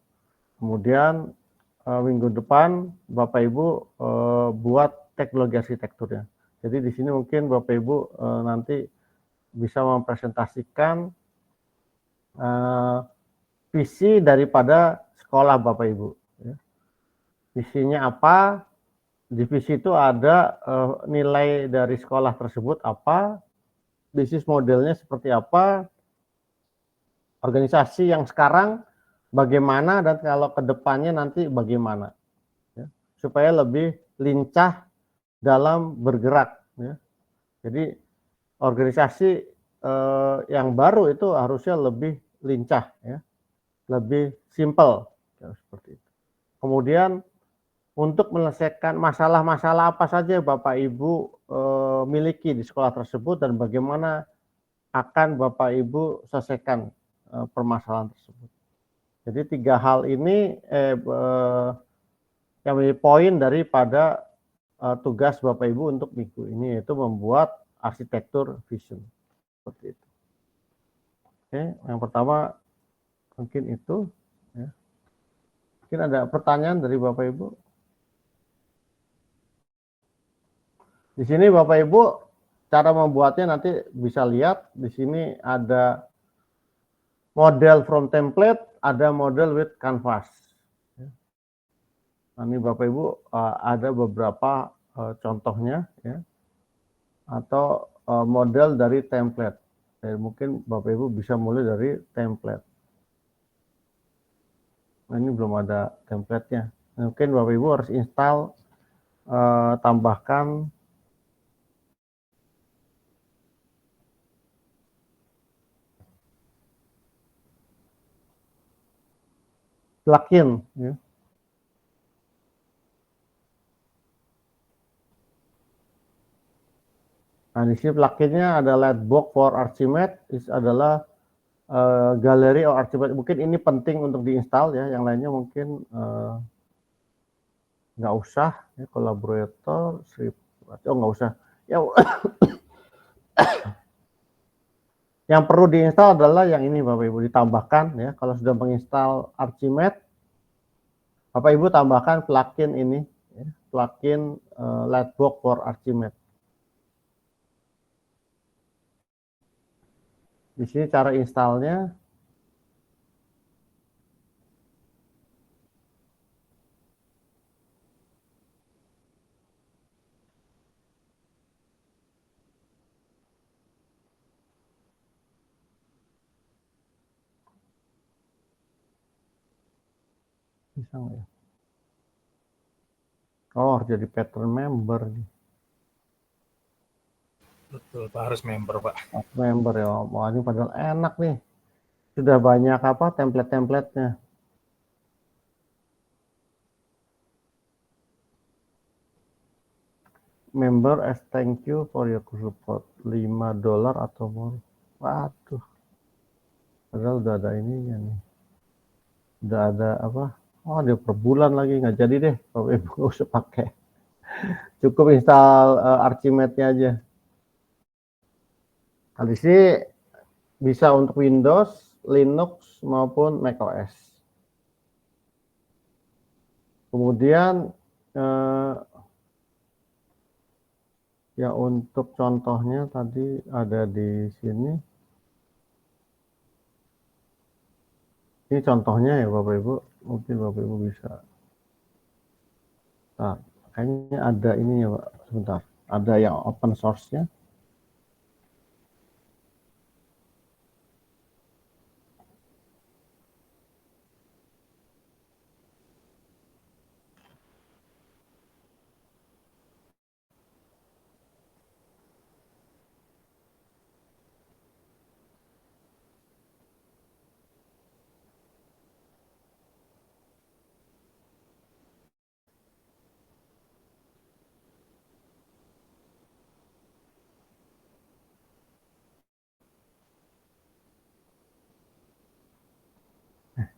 Kemudian minggu depan Bapak Ibu buat teknologi arsitekturnya. Jadi di sini mungkin Bapak Ibu nanti bisa mempresentasikan visi daripada sekolah Bapak Ibu. Ya. Visinya apa? Di visi itu ada nilai dari sekolah tersebut apa, bisnis modelnya seperti apa, organisasi yang sekarang bagaimana, dan kalau ke depannya nanti bagaimana. Ya. Supaya lebih lincah dalam bergerak. Ya. Jadi organisasi yang baru itu harusnya lebih lincah, ya. Lebih simple, ya, seperti itu. Kemudian untuk menyelesaikan masalah-masalah apa saja Bapak Ibu miliki di sekolah tersebut dan bagaimana akan Bapak Ibu selesaikan permasalahan tersebut. Jadi 3 hal ini yang menjadi poin daripada tugas Bapak Ibu untuk minggu ini, yaitu membuat arsitektur vision. Seperti itu. Oke, yang pertama mungkin itu. Ya. Mungkin ada pertanyaan dari Bapak Ibu. Di sini Bapak Ibu cara membuatnya nanti bisa lihat di sini ada model from template, ada model with canvas. Nah, ini Bapak Ibu ada beberapa contohnya ya, atau model dari template. Mungkin Bapak Ibu bisa mulai dari template. Nah, ini belum ada template-nya. Mungkin Bapak Ibu harus install, tambahkan plugin ya. Nah, di sini pluginnya ada Lightbox for Archimate, adalah galeri or Archimate. Mungkin ini penting untuk diinstal ya, yang lainnya mungkin nggak usah ya. Collaborator, script, nggak usah ya. Yang perlu diinstal adalah yang ini Bapak Ibu, ditambahkan ya. Kalau sudah menginstal Archimate, Bapak Ibu tambahkan plugin ini ya, plugin Lightbox for Archimate. Di sini cara installnya bisa nggak ya? Oh, jadi pattern member nih. Betul, Pak, harus member, Pak. Member ya. Wah, ini padahal enak nih. Sudah banyak apa template-templatenya. Member as thank you for your support. $5 atau more. Waduh. Padahal udah ada ininya nih. Udah ada apa? Oh, dia per bulan lagi. Nggak jadi deh. Bapak Ibu nggak usah pakai. Cukup install Archimate-nya aja. Kali sini bisa untuk Windows, Linux, maupun macOS. Kemudian ya untuk contohnya tadi ada di sini. Ini contohnya ya Bapak Ibu, mungkin Bapak Ibu bisa. Nah, kayaknya ada ini ya Pak, sebentar. Ada yang open source-nya.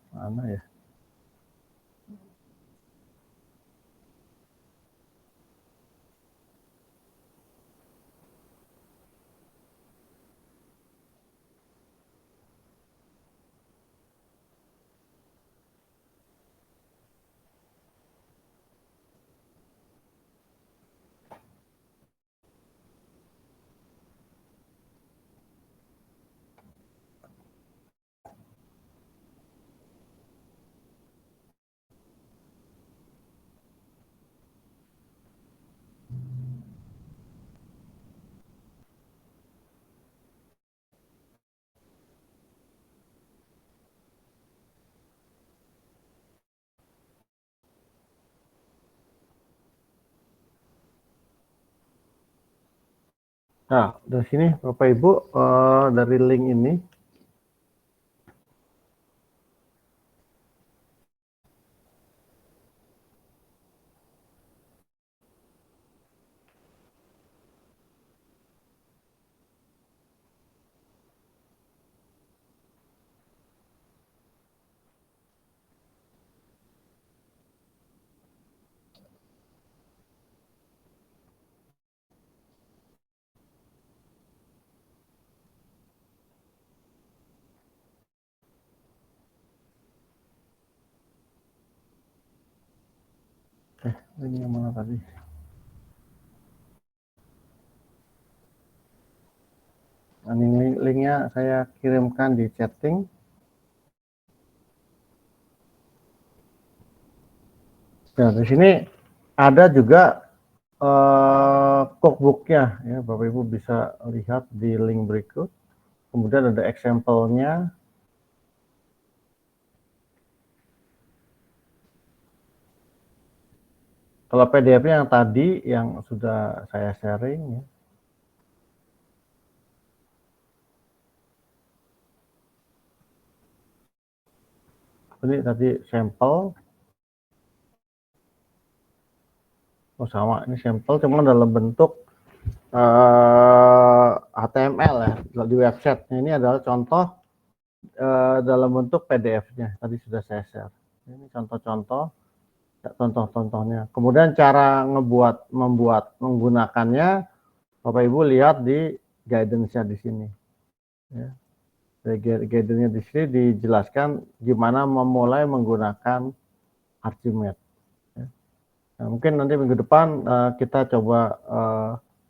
Mana ya? Nah, dari sini Bapak Ibu, dari link ini, ini yang mana tadi? Ini linknya saya kirimkan di chatting. Nah, di sini ada juga cookbooknya, ya Bapak Ibu bisa lihat di link berikut. Kemudian ada example-nya. Kalau PDF-nya yang tadi yang sudah saya sharing, ya. Ini tadi sampel. Oh sama, ini sampel cuma dalam bentuk HTML ya di website. Ini adalah contoh dalam bentuk PDF-nya. Tadi sudah saya share. Ini contoh-contohnya. Kemudian cara menggunakannya, Bapak Ibu lihat di guidance-nya di sini. Ya. Guidance-nya di sini dijelaskan gimana memulai menggunakan Archimate. Nah, mungkin nanti minggu depan kita coba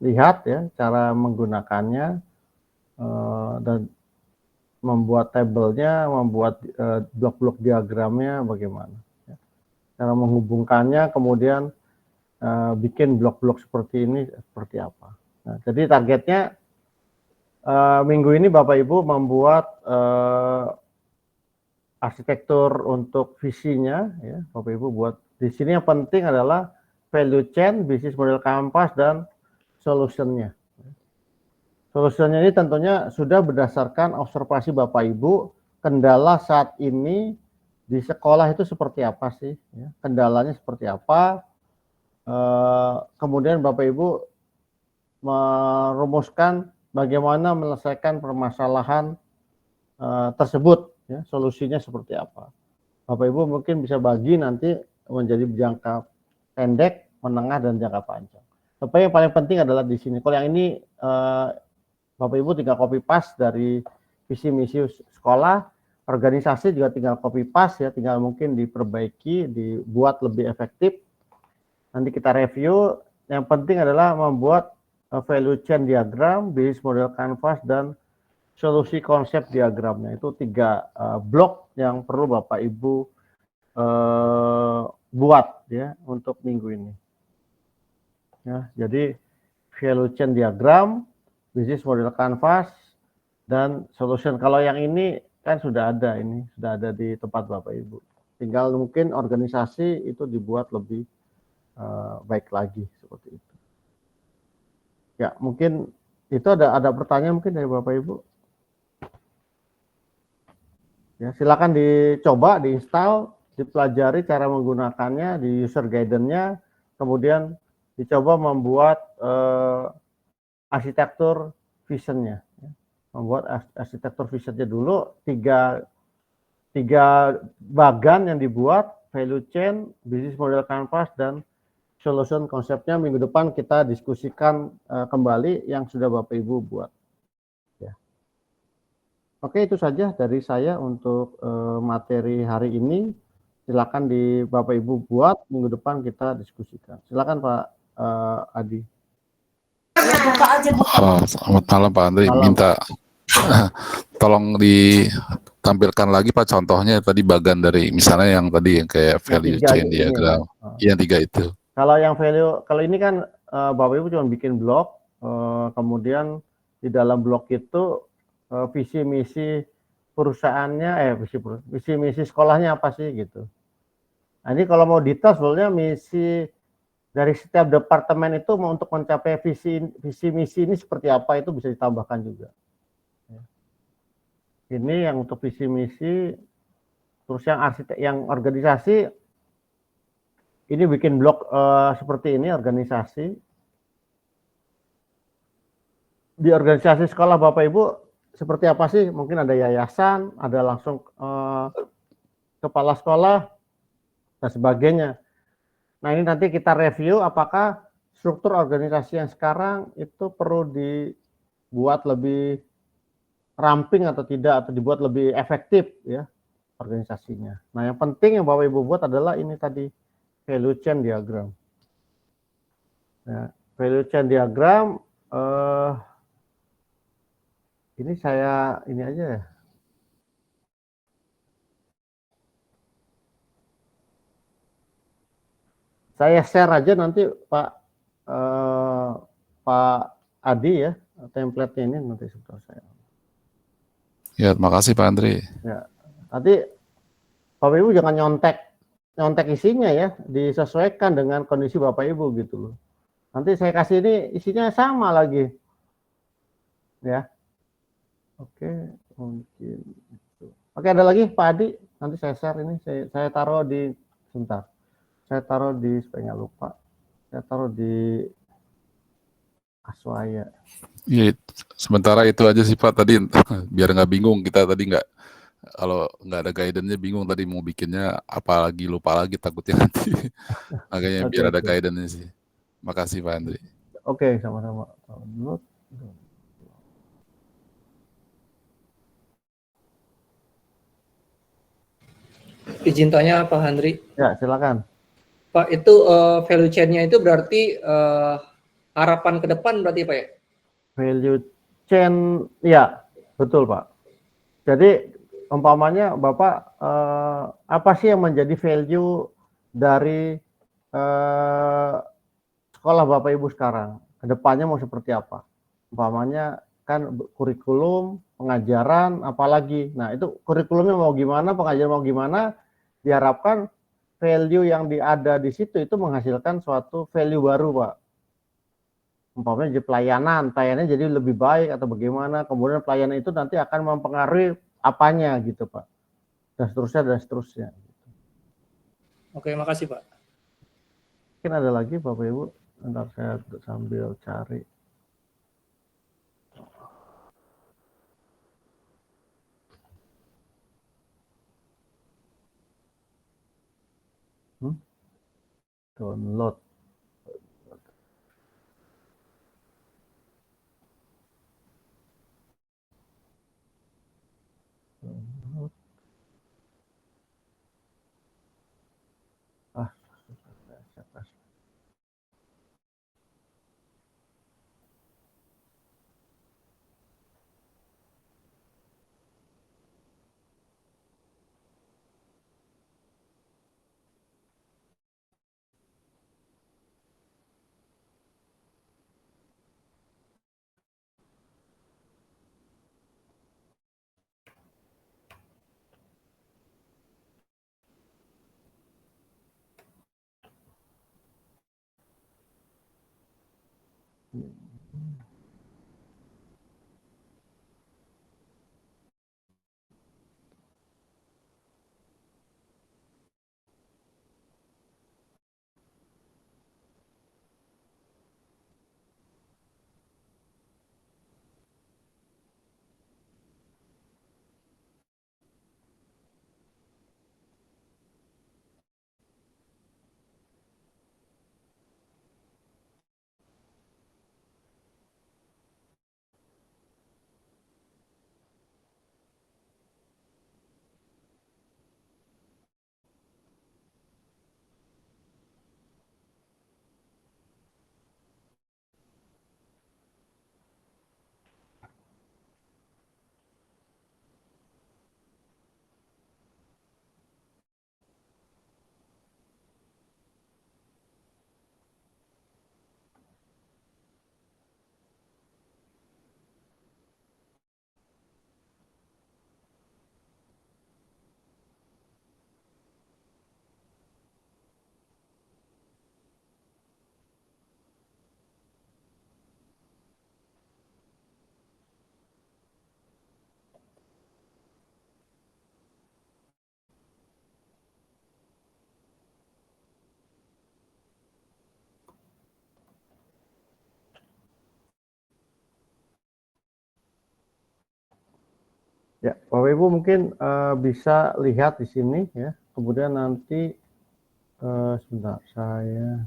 lihat ya cara menggunakannya dan membuat tabelnya, membuat blok-blok diagramnya bagaimana. Ya. Cara menghubungkannya, kemudian bikin blok-blok seperti ini seperti apa. Nah, jadi targetnya minggu ini Bapak Ibu membuat arsitektur untuk visinya, ya Bapak Ibu buat. Di sini yang penting adalah value chain, bisnis model kanvas, dan solutionnya. Solutionnya ini tentunya sudah berdasarkan observasi Bapak Ibu, kendala saat ini di sekolah itu seperti apa sih? Ya, kendalanya seperti apa? Kemudian Bapak Ibu merumuskan bagaimana menyelesaikan permasalahan tersebut, ya, solusinya seperti apa. Bapak Ibu mungkin bisa bagi nanti menjadi jangka pendek, menengah, dan jangka panjang. Tapi yang paling penting adalah di sini. Kalau yang ini Bapak Ibu tinggal copy paste dari visi misi sekolah, organisasi juga tinggal copy paste ya, tinggal mungkin diperbaiki, dibuat lebih efektif. Nanti kita review. Yang penting adalah membuat value chain diagram, business model canvas, dan solusi konsep diagramnya. Itu 3 blok yang perlu Bapak Ibu buat ya untuk minggu ini. Ya, jadi value chain diagram, business model canvas, dan solution. Kalau yang ini kan sudah ada, ini sudah ada di tempat Bapak Ibu. Tinggal mungkin organisasi itu dibuat lebih baik lagi seperti itu. Ya, mungkin itu ada pertanyaan mungkin dari Bapak Ibu. Ya, silakan dicoba, diinstal, dipelajari cara menggunakannya di user guidance-nya, kemudian dicoba membuat arsitektur vision-nya. Membuat arsitektur vision-nya dulu, tiga bagan yang dibuat, value chain, business model canvas, dan solution konsepnya. Minggu depan kita diskusikan kembali yang sudah Bapak Ibu buat. Ya. Oke, itu saja dari saya untuk materi hari ini. Silakan di Bapak Ibu buat, minggu depan kita diskusikan. Silakan Pak Adi. Selamat malam Pak Andri. Malam, minta tolong ditampilkan lagi Pak contohnya tadi bagan dari misalnya yang tadi yang kayak value chain diagram. Yang 3 itu. Kalau yang value, kalau ini kan Bapak Ibu cuma bikin blog, kemudian di dalam blog itu visi misi perusahaannya, visi misi sekolahnya apa sih gitu. Nah, ini kalau mau detail sebenarnya misi dari setiap departemen itu mau untuk mencapai visi misi ini seperti apa itu bisa ditambahkan juga. Ini yang untuk visi misi, terus yang arsitek, yang organisasi ini bikin blog seperti ini organisasi. Di organisasi sekolah Bapak Ibu seperti apa sih? Mungkin ada yayasan, ada langsung kepala sekolah dan sebagainya. Nah, ini nanti kita review apakah struktur organisasi yang sekarang itu perlu dibuat lebih ramping atau tidak, atau dibuat lebih efektif ya organisasinya. Nah, yang penting yang Bapak Ibu buat adalah ini tadi, value chain diagram. Ya, value chain diagram Ini saya ini aja ya. Saya share aja nanti Pak Adi ya, template-nya ini nanti sebentar saya. Ya, terima kasih Pak Andri. Ya, nanti Bapak Ibu jangan nyontek isinya ya, disesuaikan dengan kondisi Bapak Ibu gitu loh. Nanti saya kasih ini isinya sama lagi, ya. Oke, mungkin. Oke, ada lagi Pak Adi. Nanti saya share ini, saya taruh di sebentar. Saya taruh di supaya nggak lupa. Saya taruh di Aswaya. Ya, sementara itu aja sih Pak tadi, biar nggak bingung kita tadi nggak, kalau nggak ada guidance-nya bingung tadi mau bikinnya apa lagi, lupa lagi takutnya nanti. Makanya Oke, biar ada oke. guidance-nya sih. Makasih Pak Andri. Oke, sama-sama. Download. Izin tanya Pak Handri. Ya, silakan. Pak, itu value chain-nya itu berarti harapan ke depan berarti Pak ya? Value chain, ya, betul Pak. Jadi umpamanya Bapak apa sih yang menjadi value dari sekolah Bapak Ibu sekarang? Kedepannya mau seperti apa? Umpamanya kan kurikulum, pengajaran, apalagi. Nah itu kurikulumnya mau gimana, pengajaran mau gimana, diharapkan value yang ada di situ itu menghasilkan suatu value baru Pak. Umpamanya jadi pelayanannya jadi lebih baik atau bagaimana, kemudian pelayanan itu nanti akan mempengaruhi apanya gitu Pak, dan seterusnya. Oke, makasih Pak. Mungkin ada lagi Bapak Ibu, ntar saya sambil cari. Download. Ya, Bapak Ibu mungkin bisa lihat di sini ya. Kemudian nanti sebentar saya.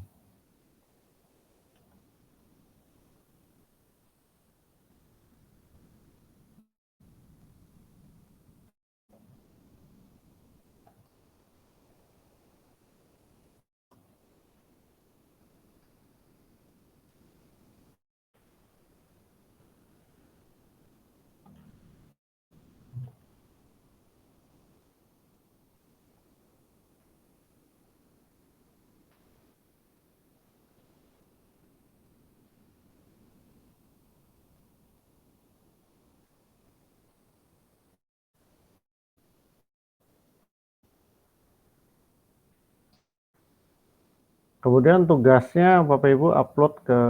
Kemudian tugasnya Bapak Ibu upload ke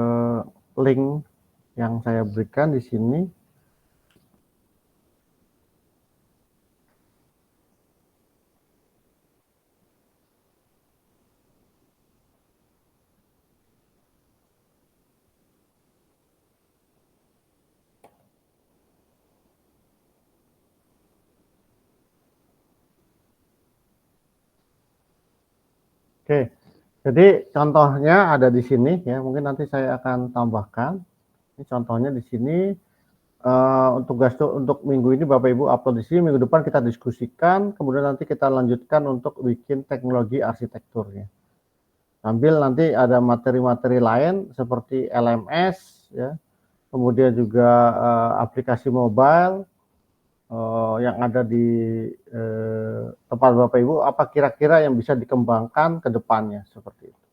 link yang saya berikan di sini. Oke, jadi contohnya ada di sini ya. Mungkin nanti saya akan tambahkan. Ini contohnya di sini. Tugas untuk minggu ini Bapak Ibu upload di sini. Minggu depan kita diskusikan. Kemudian nanti kita lanjutkan untuk bikin teknologi arsitekturnya. Sambil nanti ada materi-materi lain seperti LMS, ya. Kemudian juga aplikasi mobile yang ada di tempat Bapak Ibu, apa kira-kira yang bisa dikembangkan ke depannya seperti itu.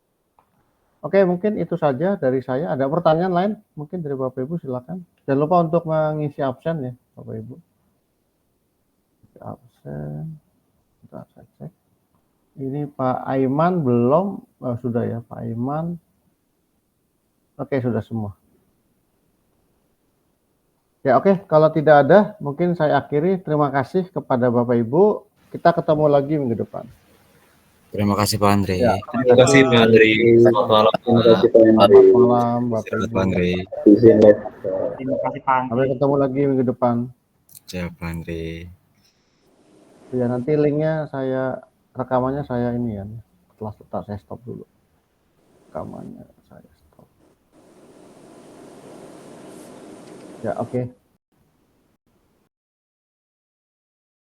Oke, mungkin itu saja dari saya. Ada pertanyaan lain mungkin dari Bapak Ibu, silakan. Jangan lupa untuk mengisi absen ya Bapak Ibu. Absen. Bentar, saya cek. Ini Pak Aiman belum, sudah ya Pak Aiman. Oke, sudah semua. Ya oke, kalau tidak ada, mungkin saya akhiri. Terima kasih kepada Bapak Ibu. Kita ketemu lagi minggu depan. Terima kasih Pak Andre. Ya, Terima kasih Pak Andri. Selamat malam. Terima kasih Pak selamat Andri. malam Bapak Selamat Ibu. Pak Andre. Izin live. Terima kasih Pak Andri. Sampai ketemu lagi minggu depan. Siap Pak Andre. Ya nanti linknya rekamannya saya ini ya. Setelah saya stop dulu. Rekamannya saya stop. Ya oke.